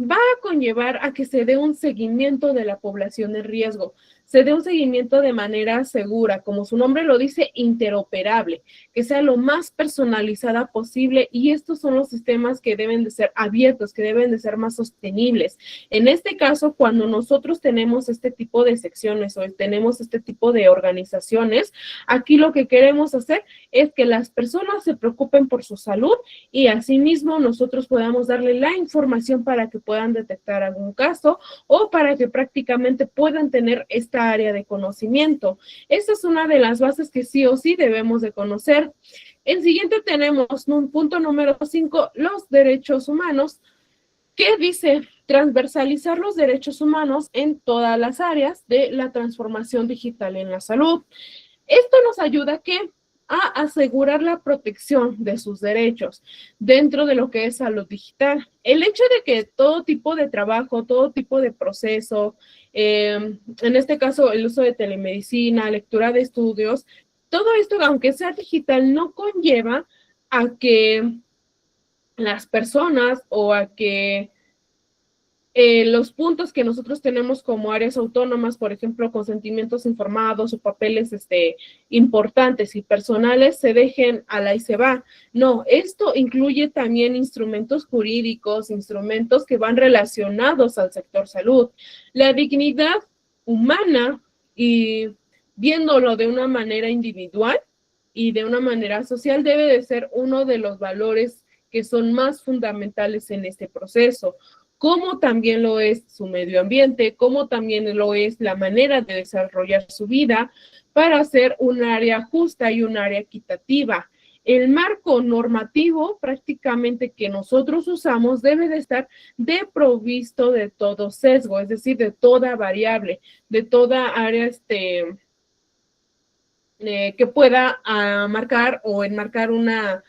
A: va a conllevar a que se dé un seguimiento de la población en riesgo, se dé un seguimiento de manera segura, como su nombre lo dice, interoperable, que sea lo más personalizada posible, y estos son los sistemas que deben de ser abiertos, que deben de ser más sostenibles. En este caso, cuando nosotros tenemos este tipo de secciones o tenemos este tipo de organizaciones, aquí lo que queremos hacer es que las personas se preocupen por su salud y asimismo nosotros podamos darle la información para que puedan detectar algún caso o para que prácticamente puedan tener esta esta área de conocimiento. Esta es una de las bases que sí o sí debemos de conocer. En siguiente tenemos un punto número 5, los derechos humanos, que dice transversalizar los derechos humanos en todas las áreas de la transformación digital en la salud. Esto nos ayuda a asegurar la protección de sus derechos dentro de lo que es salud digital. El hecho de que todo tipo de trabajo, todo tipo de proceso, en este caso el uso de telemedicina, lectura de estudios, todo esto, aunque sea digital, no conlleva a que las personas o a que los puntos que nosotros tenemos como áreas autónomas, por ejemplo, consentimientos informados o papeles importantes y personales, se dejen a la y se va. No, esto incluye también instrumentos jurídicos, instrumentos que van relacionados al sector salud. La dignidad humana, y viéndolo de una manera individual y de una manera social, debe de ser uno de los valores que son más fundamentales en este proceso, como también lo es su medio ambiente, como también lo es la manera de desarrollar su vida para hacer un área justa y un área equitativa. El marco normativo prácticamente que nosotros usamos debe de estar desprovisto de todo sesgo, es decir, de toda variable, de toda área que pueda marcar o enmarcar una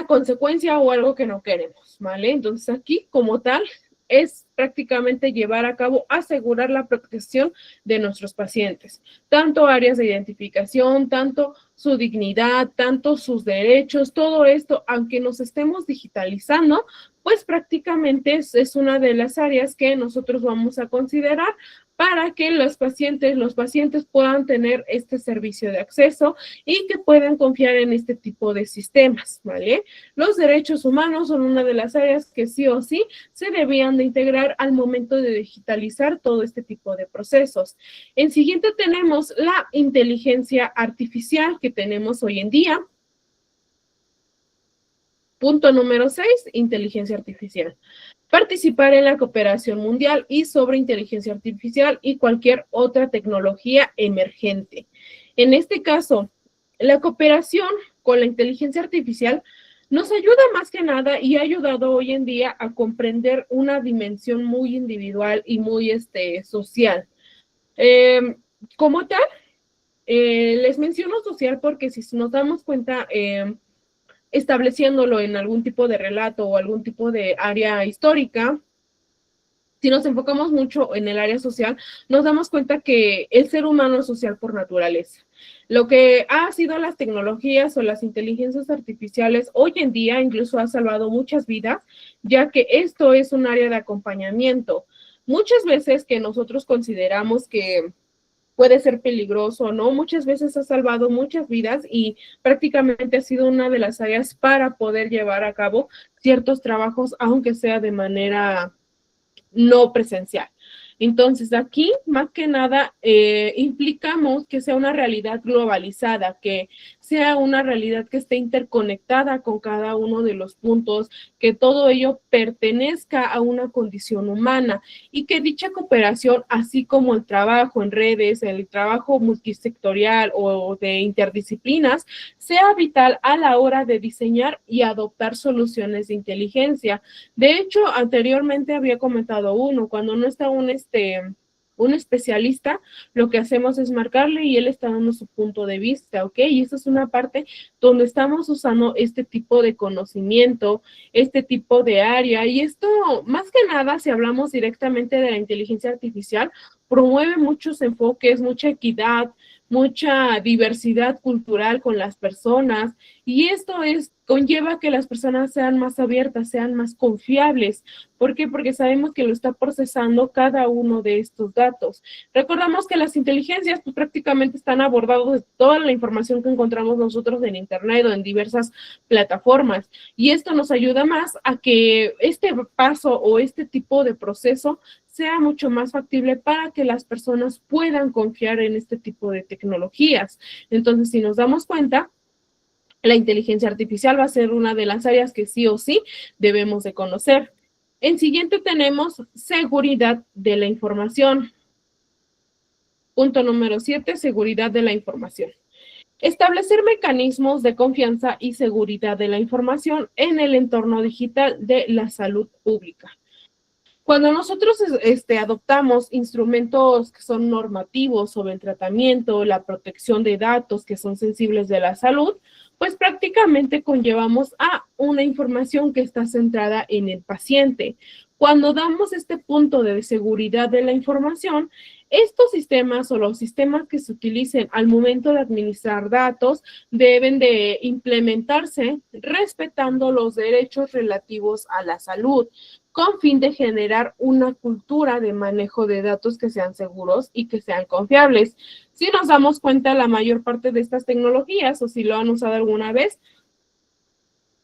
A: consecuencia o algo que no queremos, ¿vale? Entonces aquí, como tal, es prácticamente llevar a cabo, asegurar la protección de nuestros pacientes, tanto áreas de identificación, tanto su dignidad, tanto sus derechos, todo esto, aunque nos estemos digitalizando, pues prácticamente es una de las áreas que nosotros vamos a considerar para que los pacientes puedan tener este servicio de acceso y que puedan confiar en este tipo de sistemas, ¿vale? Los derechos humanos son una de las áreas que sí o sí se debían de integrar al momento de digitalizar todo este tipo de procesos. En siguiente tenemos la inteligencia artificial que tenemos hoy en día. Punto número 6, inteligencia artificial. Participar en la cooperación mundial y sobre inteligencia artificial y cualquier otra tecnología emergente. En este caso, la cooperación con la inteligencia artificial nos ayuda más que nada y ha ayudado hoy en día a comprender una dimensión muy individual y muy social. Como tal, les menciono social porque si nos damos cuenta, estableciéndolo en algún tipo de relato o algún tipo de área histórica, si nos enfocamos mucho en el área social, nos damos cuenta que el ser humano es social por naturaleza. Lo que ha sido las tecnologías o las inteligencias artificiales hoy en día incluso ha salvado muchas vidas, ya que esto es un área de acompañamiento. Muchas veces que nosotros consideramos que puede ser peligroso, ¿no? Muchas veces ha salvado muchas vidas y prácticamente ha sido una de las áreas para poder llevar a cabo ciertos trabajos, aunque sea de manera no presencial. Entonces, aquí, más que nada, implicamos que sea una realidad globalizada, que sea una realidad que esté interconectada con cada uno de los puntos, que todo ello pertenezca a una condición humana y que dicha cooperación, así como el trabajo en redes, el trabajo multisectorial o de interdisciplinas, sea vital a la hora de diseñar y adoptar soluciones de inteligencia. De hecho, anteriormente había comentado cuando no está un especialista, lo que hacemos es marcarle y él está dando su punto de vista, ¿ok? Y esa es una parte donde estamos usando este tipo de conocimiento, este tipo de área, y esto, más que nada, si hablamos directamente de la inteligencia artificial, promueve muchos enfoques, mucha equidad, mucha diversidad cultural con las personas, y esto conlleva que las personas sean más abiertas, sean más confiables. ¿Por qué? Porque sabemos que lo está procesando cada uno de estos datos. Recordamos que las inteligencias pues, prácticamente están abordados de toda la información que encontramos nosotros en Internet o en diversas plataformas, y esto nos ayuda más a que este paso o este tipo de proceso sea mucho más factible para que las personas puedan confiar en este tipo de tecnologías. Entonces, si nos damos cuenta, la inteligencia artificial va a ser una de las áreas que sí o sí debemos de conocer. En siguiente tenemos seguridad de la información. Punto número 7, seguridad de la información. Establecer mecanismos de confianza y seguridad de la información en el entorno digital de la salud pública. Cuando nosotros adoptamos instrumentos que son normativos sobre el tratamiento, la protección de datos que son sensibles de la salud, pues prácticamente conllevamos a una información que está centrada en el paciente. Cuando damos este punto de seguridad de la información, estos sistemas o los sistemas que se utilicen al momento de administrar datos deben de implementarse respetando los derechos relativos a la salud, con fin de generar una cultura de manejo de datos que sean seguros y que sean confiables. Si nos damos cuenta, la mayor parte de estas tecnologías, o si lo han usado alguna vez,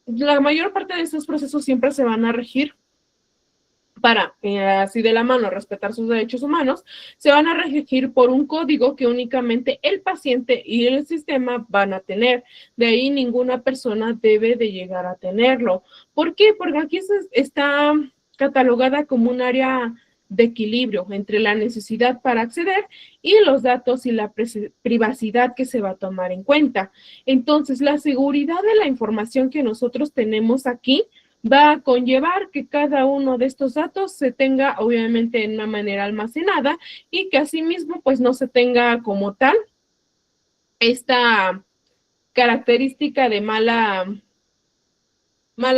A: la mayor parte de estos procesos siempre se van a regir para, así de la mano, respetar sus derechos humanos, se van a regir por un código que únicamente el paciente y el sistema van a tener. De ahí ninguna persona debe de llegar a tenerlo. ¿Por qué? Porque aquí está catalogada como un área de equilibrio entre la necesidad para acceder y los datos y la privacidad que se va a tomar en cuenta. Entonces, la seguridad de la información que nosotros tenemos aquí va a conllevar que cada uno de estos datos se tenga obviamente en una manera almacenada y que asimismo pues no se tenga como tal esta característica de mala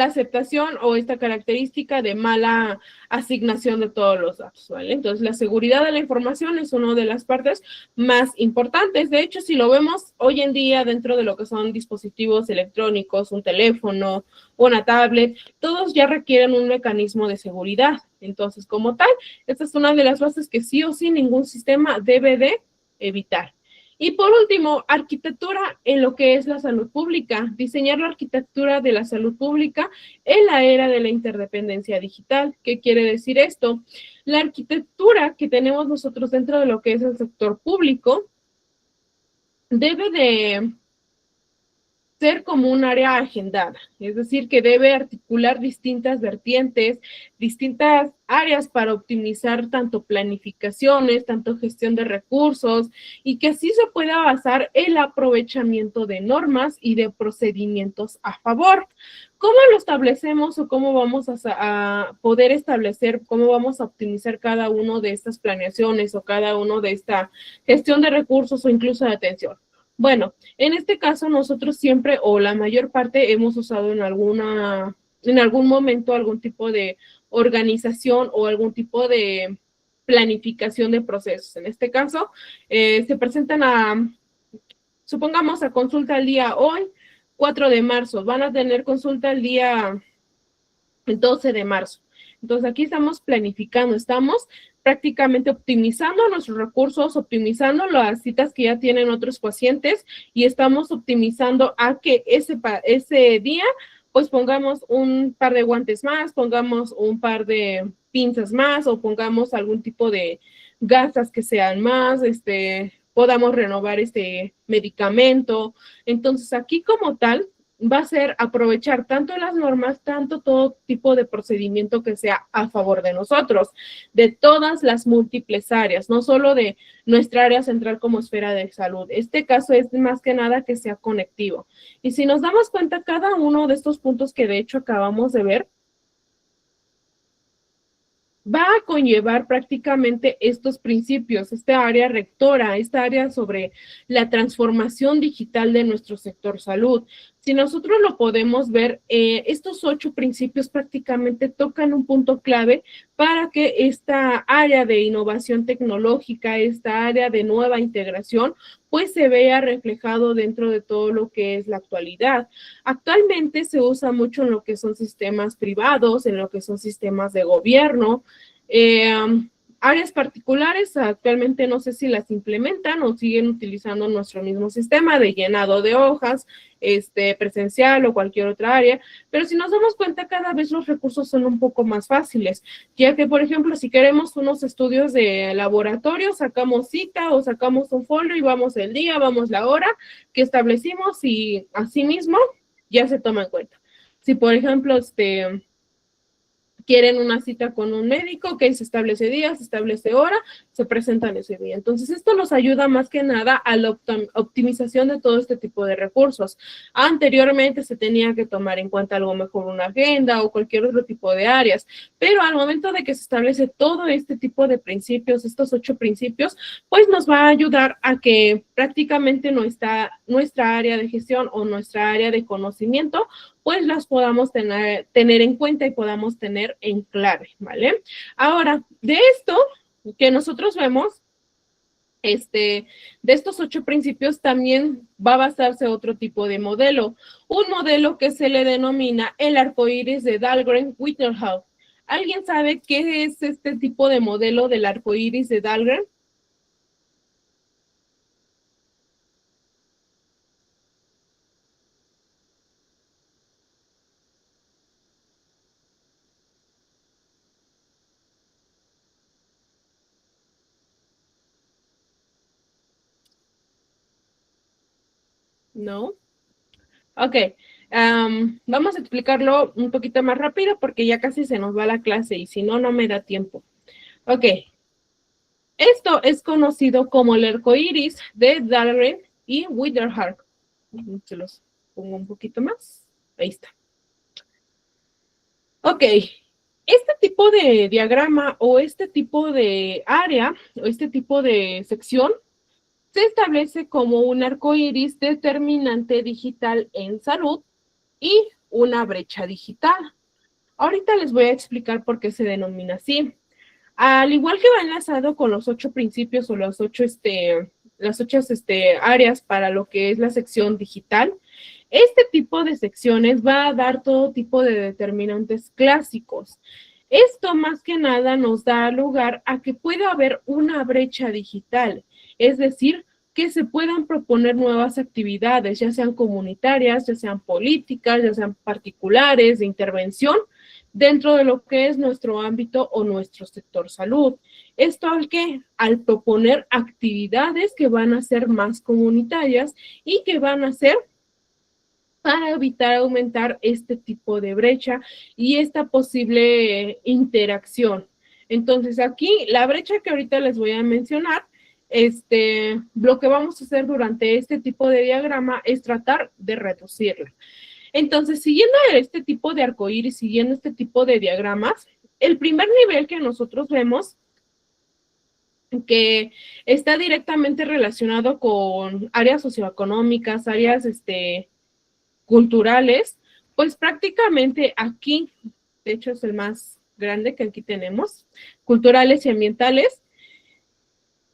A: aceptación o esta característica de mala asignación de todos los datos, ¿vale? Entonces, la seguridad de la información es una de las partes más importantes. De hecho, si lo vemos hoy en día dentro de lo que son dispositivos electrónicos, un teléfono, una tablet, todos ya requieren un mecanismo de seguridad. Entonces, como tal, esta es una de las bases que sí o sí ningún sistema debe de evitar. Y por último, arquitectura en lo que es la salud pública. Diseñar la arquitectura de la salud pública en la era de la interdependencia digital. ¿Qué quiere decir esto? La arquitectura que tenemos nosotros dentro de lo que es el sector público debe de ser como un área agendada, es decir, que debe articular distintas vertientes, distintas áreas para optimizar tanto planificaciones, tanto gestión de recursos, y que así se pueda basar el aprovechamiento de normas y de procedimientos a favor. ¿Cómo lo establecemos o cómo vamos a poder establecer, cómo vamos a optimizar cada uno de estas planeaciones o cada uno de esta gestión de recursos o incluso de atención? Bueno, en este caso nosotros siempre o la mayor parte hemos usado en algún momento algún tipo de organización o algún tipo de planificación de procesos. En este caso, se presentan supongamos a consulta el día hoy, 4 de marzo, van a tener consulta el día 12 de marzo. Entonces aquí estamos planificando, estamos prácticamente optimizando nuestros recursos, optimizando las citas que ya tienen otros pacientes y estamos optimizando a que ese día pues pongamos un par de guantes más, pongamos un par de pinzas más o pongamos algún tipo de gasas que sean más, podamos renovar este medicamento. Entonces aquí como tal va a ser aprovechar tanto las normas, tanto todo tipo de procedimiento que sea a favor de nosotros, de todas las múltiples áreas, no solo de nuestra área central como esfera de salud. Este caso es más que nada que sea conectivo. Y si nos damos cuenta, cada uno de estos puntos que de hecho acabamos de ver, va a conllevar prácticamente estos principios, esta área rectora, esta área sobre la transformación digital de nuestro sector salud. Si nosotros lo podemos ver, estos 8 principios prácticamente tocan un punto clave para que esta área de innovación tecnológica, esta área de nueva integración, pues se vea reflejado dentro de todo lo que es la actualidad. Actualmente se usa mucho en lo que son sistemas privados, en lo que son sistemas de gobierno, áreas particulares actualmente no sé si las implementan o siguen utilizando nuestro mismo sistema de llenado de hojas, presencial o cualquier otra área, pero si nos damos cuenta cada vez los recursos son un poco más fáciles, ya que por ejemplo si queremos unos estudios de laboratorio, sacamos cita o sacamos un folio y vamos el día, vamos la hora que establecimos y asimismo ya se toma en cuenta. Si por ejemplo quieren una cita con un médico, que se establece día, se establece hora, se presentan ese día. Entonces, esto nos ayuda más que nada a la optimización de todo este tipo de recursos. Anteriormente se tenía que tomar en cuenta algo mejor una agenda o cualquier otro tipo de áreas, pero al momento de que se establece todo este tipo de principios, estos 8 principios, pues nos va a ayudar a que prácticamente nuestra área de gestión o nuestra área de conocimiento pues las podamos tener en cuenta y podamos tener en clave, ¿vale? Ahora, de esto que nosotros vemos, de estos 8 principios también va a basarse otro tipo de modelo, un modelo que se le denomina el arco iris de Dahlgren-Whittenhall. ¿Alguien sabe qué es este tipo de modelo del arco iris de Dahlgren? ¿No? Ok, vamos a explicarlo un poquito más rápido porque ya casi se nos va la clase y si no, no me da tiempo. Ok, esto es conocido como el arco iris de Dahlgren y Whittenhall. Se los pongo un poquito más. Ahí está. Ok, este tipo de diagrama o este tipo de área o este tipo de sección se establece como un arco iris determinante digital en salud y una brecha digital. Ahorita les voy a explicar por qué se denomina así. Al igual que va enlazado con los 8 principios o las 8 áreas para lo que es la sección digital, este tipo de secciones va a dar todo tipo de determinantes clásicos. Esto más que nada nos da lugar a que pueda haber una brecha digital, es decir, que se puedan proponer nuevas actividades, ya sean comunitarias, ya sean políticas, ya sean particulares, de intervención, dentro de lo que es nuestro ámbito o nuestro sector salud. Esto al proponer actividades que van a ser más comunitarias y que van a ser para evitar aumentar este tipo de brecha y esta posible interacción. Entonces aquí la brecha que ahorita les voy a mencionar, lo que vamos a hacer durante este tipo de diagrama es tratar de reducirla. Entonces, siguiendo este tipo de arcoíris, siguiendo este tipo de diagramas, el primer nivel que nosotros vemos que está directamente relacionado con áreas socioeconómicas, áreas culturales, pues prácticamente aquí, de hecho es el más grande que aquí tenemos, culturales y ambientales,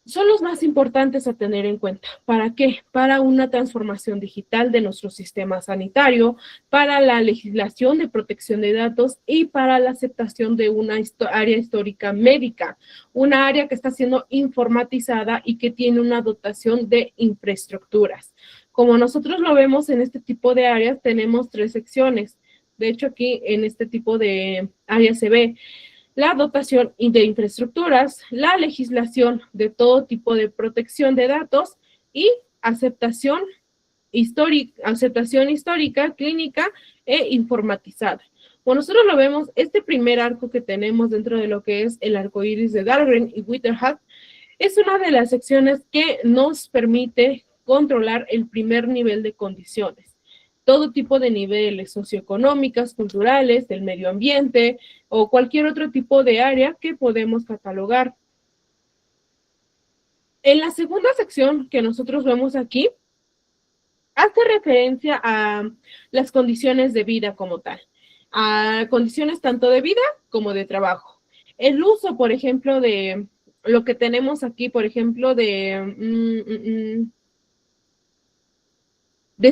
A: son los más importantes a tener en cuenta. ¿Para qué? Para una transformación digital de nuestro sistema sanitario, para la legislación de protección de datos y para la aceptación de una área histórica médica, una área que está siendo informatizada y que tiene una dotación de infraestructuras. Como nosotros lo vemos en este tipo de áreas, tenemos 3 secciones. De hecho, aquí en este tipo de áreas se ve la dotación de infraestructuras, la legislación de todo tipo de protección de datos y aceptación histórica, clínica e informatizada. Cuando nosotros lo vemos, este primer arco que tenemos dentro de lo que es el arco iris de Dahlgren y Whittenhall es una de las secciones que nos permite controlar el primer nivel de condiciones. Todo tipo de niveles socioeconómicas, culturales, del medio ambiente o cualquier otro tipo de área que podemos catalogar. En la segunda sección que nosotros vemos aquí, hace referencia a las condiciones de vida como tal, a condiciones tanto de vida como de trabajo. El uso, por ejemplo, de lo que tenemos aquí, por ejemplo, de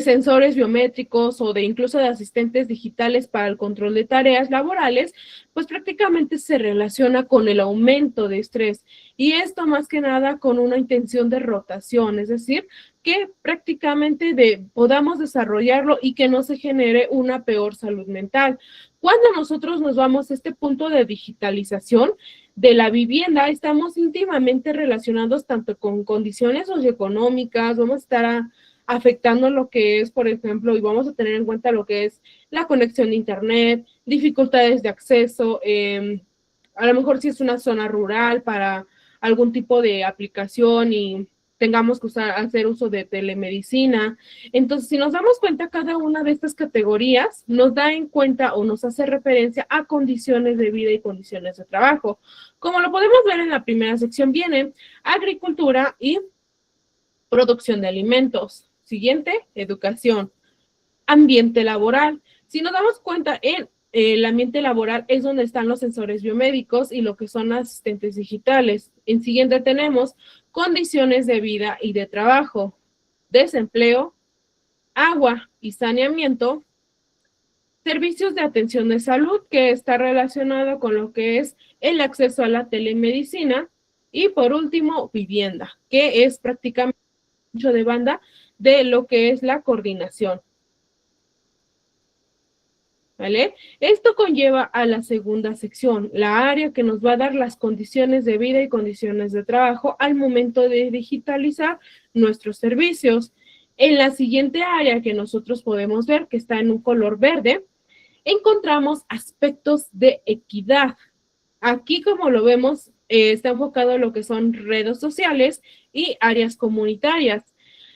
A: sensores biométricos o de incluso de asistentes digitales para el control de tareas laborales, pues prácticamente se relaciona con el aumento de estrés y esto más que nada con una intención de rotación, es decir, que prácticamente podamos desarrollarlo y que no se genere una peor salud mental. Cuando nosotros nos vamos a este punto de digitalización de la vivienda, estamos íntimamente relacionados tanto con condiciones socioeconómicas, vamos a estar afectando lo que es, por ejemplo, y vamos a tener en cuenta lo que es la conexión de internet, dificultades de acceso, a lo mejor si es una zona rural para algún tipo de aplicación y tengamos que hacer uso de telemedicina. Entonces, si nos damos cuenta, cada una de estas categorías nos da en cuenta o nos hace referencia a condiciones de vida y condiciones de trabajo. Como lo podemos ver en la primera sección, viene agricultura y producción de alimentos. Siguiente, educación. Ambiente laboral. Si nos damos cuenta, en el ambiente laboral es donde están los sensores biomédicos y lo que son asistentes digitales. En siguiente tenemos condiciones de vida y de trabajo, desempleo, agua y saneamiento, servicios de atención de salud, que está relacionado con lo que es el acceso a la telemedicina, y por último, vivienda, que es prácticamente mucho de banda de lo que es la coordinación. ¿Vale? Esto conlleva a la segunda sección, la área que nos va a dar las condiciones de vida y condiciones de trabajo al momento de digitalizar nuestros servicios. En la siguiente área que nosotros podemos ver, que está en un color verde, encontramos aspectos de equidad. Aquí, como lo vemos, está enfocado en lo que son redes sociales y áreas comunitarias.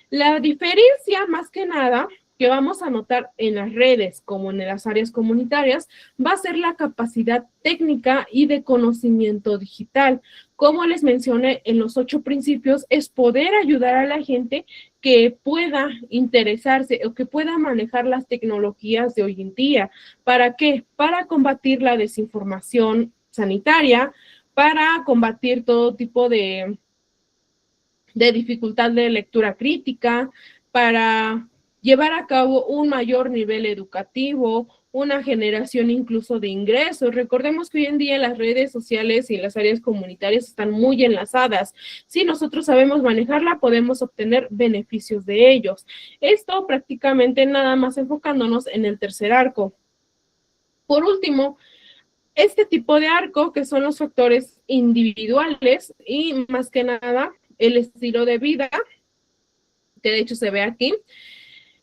A: La diferencia, más que nada, que vamos a notar en las redes como en las áreas comunitarias, va a ser la capacidad técnica y de conocimiento digital. Como les mencioné en los 8 principios, es poder ayudar a la gente que pueda interesarse o que pueda manejar las tecnologías de hoy en día. ¿Para qué? Para combatir la desinformación sanitaria, para combatir todo tipo de dificultad de lectura crítica, para llevar a cabo un mayor nivel educativo, una generación incluso de ingresos. Recordemos que hoy en día las redes sociales y las áreas comunitarias están muy enlazadas. Si nosotros sabemos manejarla, podemos obtener beneficios de ellos. Esto prácticamente nada más enfocándonos en el tercer arco. Por último, este tipo de arco, que son los factores individuales y más que nada el estilo de vida, que de hecho se ve aquí,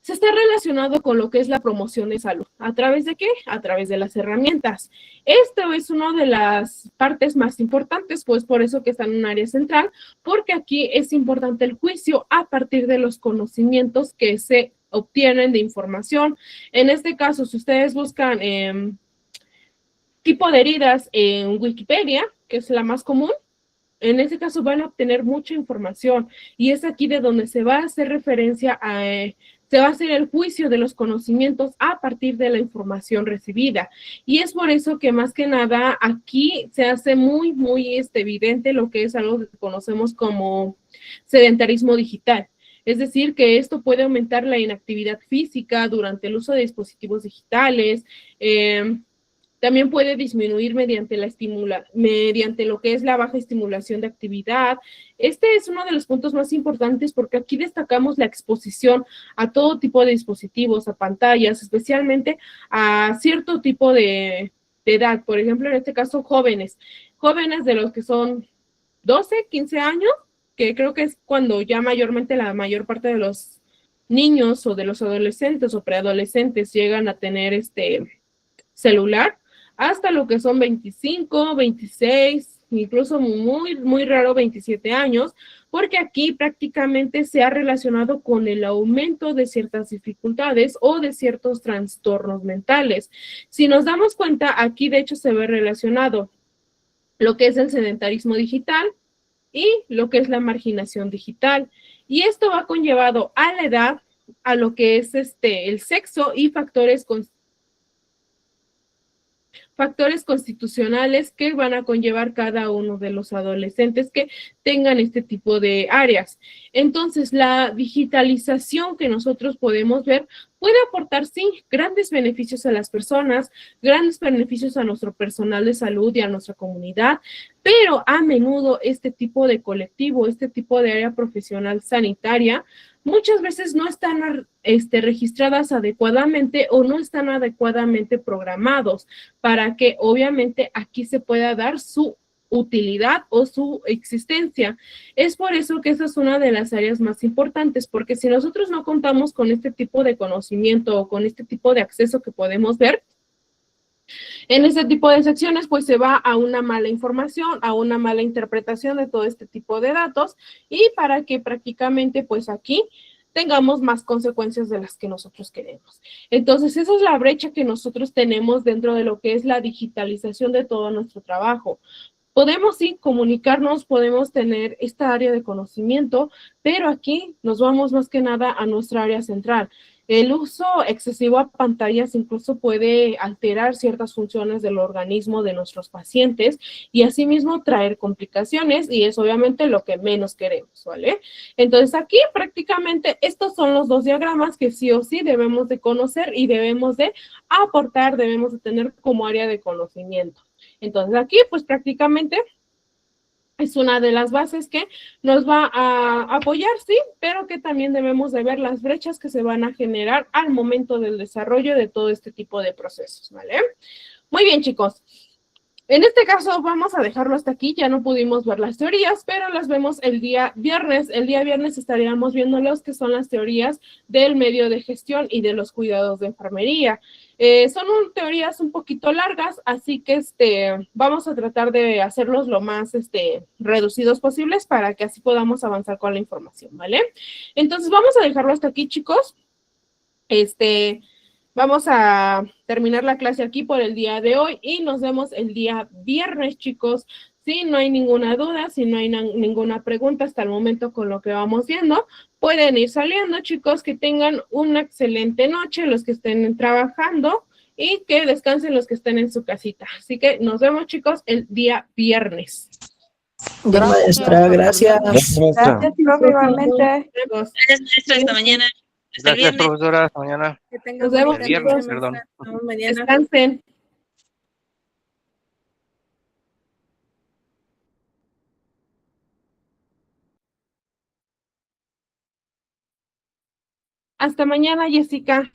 A: se está relacionado con lo que es la promoción de salud. ¿A través de qué? A través de las herramientas. Esto es una de las partes más importantes, pues por eso que está en un área central, porque aquí es importante el juicio a partir de los conocimientos que se obtienen de información. En este caso, si ustedes buscan tipo de heridas en Wikipedia, que es la más común, en ese caso van a obtener mucha información y es aquí de donde se va a hacer referencia a, se va a hacer el juicio de los conocimientos a partir de la información recibida. Y es por eso que más que nada aquí se hace muy evidente lo que es algo que conocemos como sedentarismo digital. Es decir, que esto puede aumentar la inactividad física durante el uso de dispositivos digitales, también puede disminuir mediante lo que es la baja estimulación de actividad. Este es uno de los puntos más importantes porque aquí destacamos la exposición a todo tipo de dispositivos, a pantallas, especialmente a cierto tipo de edad. Por ejemplo, en este caso, jóvenes de los que son 12, 15 años, que creo que es cuando ya mayormente la mayor parte de los niños o de los adolescentes o preadolescentes llegan a tener celular, hasta lo que son 25, 26, incluso muy raro 27 años, porque aquí prácticamente se ha relacionado con el aumento de ciertas dificultades o de ciertos trastornos mentales. Si nos damos cuenta, aquí de hecho se ve relacionado lo que es el sedentarismo digital y lo que es la marginación digital. Y esto va conllevado a la edad, a lo que es el sexo y factores constitucionales que van a conllevar cada uno de los adolescentes que tengan este tipo de áreas. Entonces, la digitalización que nosotros podemos ver puede aportar, sí, grandes beneficios a las personas, grandes beneficios a nuestro personal de salud y a nuestra comunidad, pero a menudo este tipo de colectivo, este tipo de área profesional sanitaria, muchas veces no están registradas adecuadamente o no están adecuadamente programados para que obviamente aquí se pueda dar su utilidad o su existencia. Es por eso que esa es una de las áreas más importantes, porque si nosotros no contamos con este tipo de conocimiento o con este tipo de acceso que podemos ver, en este tipo de secciones, pues se va a una mala información, a una mala interpretación de todo este tipo de datos y para que prácticamente, pues aquí tengamos más consecuencias de las que nosotros queremos. Entonces, esa es la brecha que nosotros tenemos dentro de lo que es la digitalización de todo nuestro trabajo. Podemos sí comunicarnos, podemos tener esta área de conocimiento, pero aquí nos vamos más que nada a nuestra área central. El uso excesivo a pantallas incluso puede alterar ciertas funciones del organismo de nuestros pacientes y asimismo traer complicaciones y es obviamente lo que menos queremos, ¿vale? Entonces aquí prácticamente estos son los dos diagramas que sí o sí debemos de conocer y debemos de aportar, debemos de tener como área de conocimiento. Entonces aquí pues prácticamente es una de las bases que nos va a apoyar, sí, pero que también debemos de ver las brechas que se van a generar al momento del desarrollo de todo este tipo de procesos, ¿vale? Muy bien, chicos. En este caso vamos a dejarlo hasta aquí, ya no pudimos ver las teorías, pero las vemos el día viernes. El día viernes estaríamos viendo los que son las teorías del medio de gestión y de los cuidados de enfermería. Son teorías un poquito largas, así que vamos a tratar de hacerlos lo más reducidos posibles para que así podamos avanzar con la información, ¿vale? Entonces vamos a dejarlo hasta aquí, chicos. Vamos a terminar la clase aquí por el día de hoy y nos vemos el día viernes, chicos. Si no hay ninguna duda, si no hay ninguna pregunta hasta el momento con lo que vamos viendo, pueden ir saliendo, chicos, que tengan una excelente noche los que estén trabajando y que descansen los que estén en su casita. Así que nos vemos, chicos, el día viernes.
B: Bien, maestra, gracias.
G: Gracias, maestra.
H: Gracias, profe, igualmente.
A: Chicos,
F: Gracias, maestra, hasta mañana. Hasta el
G: Gracias,
F: viernes.
G: profesora. Hasta mañana.
E: Que tengan
A: Nos vemos,
E: bonita
G: El viernes,
E: noche,
G: perdón.
E: maestra. Nos vemos mañana.
A: descansen. Hasta mañana, Jessica.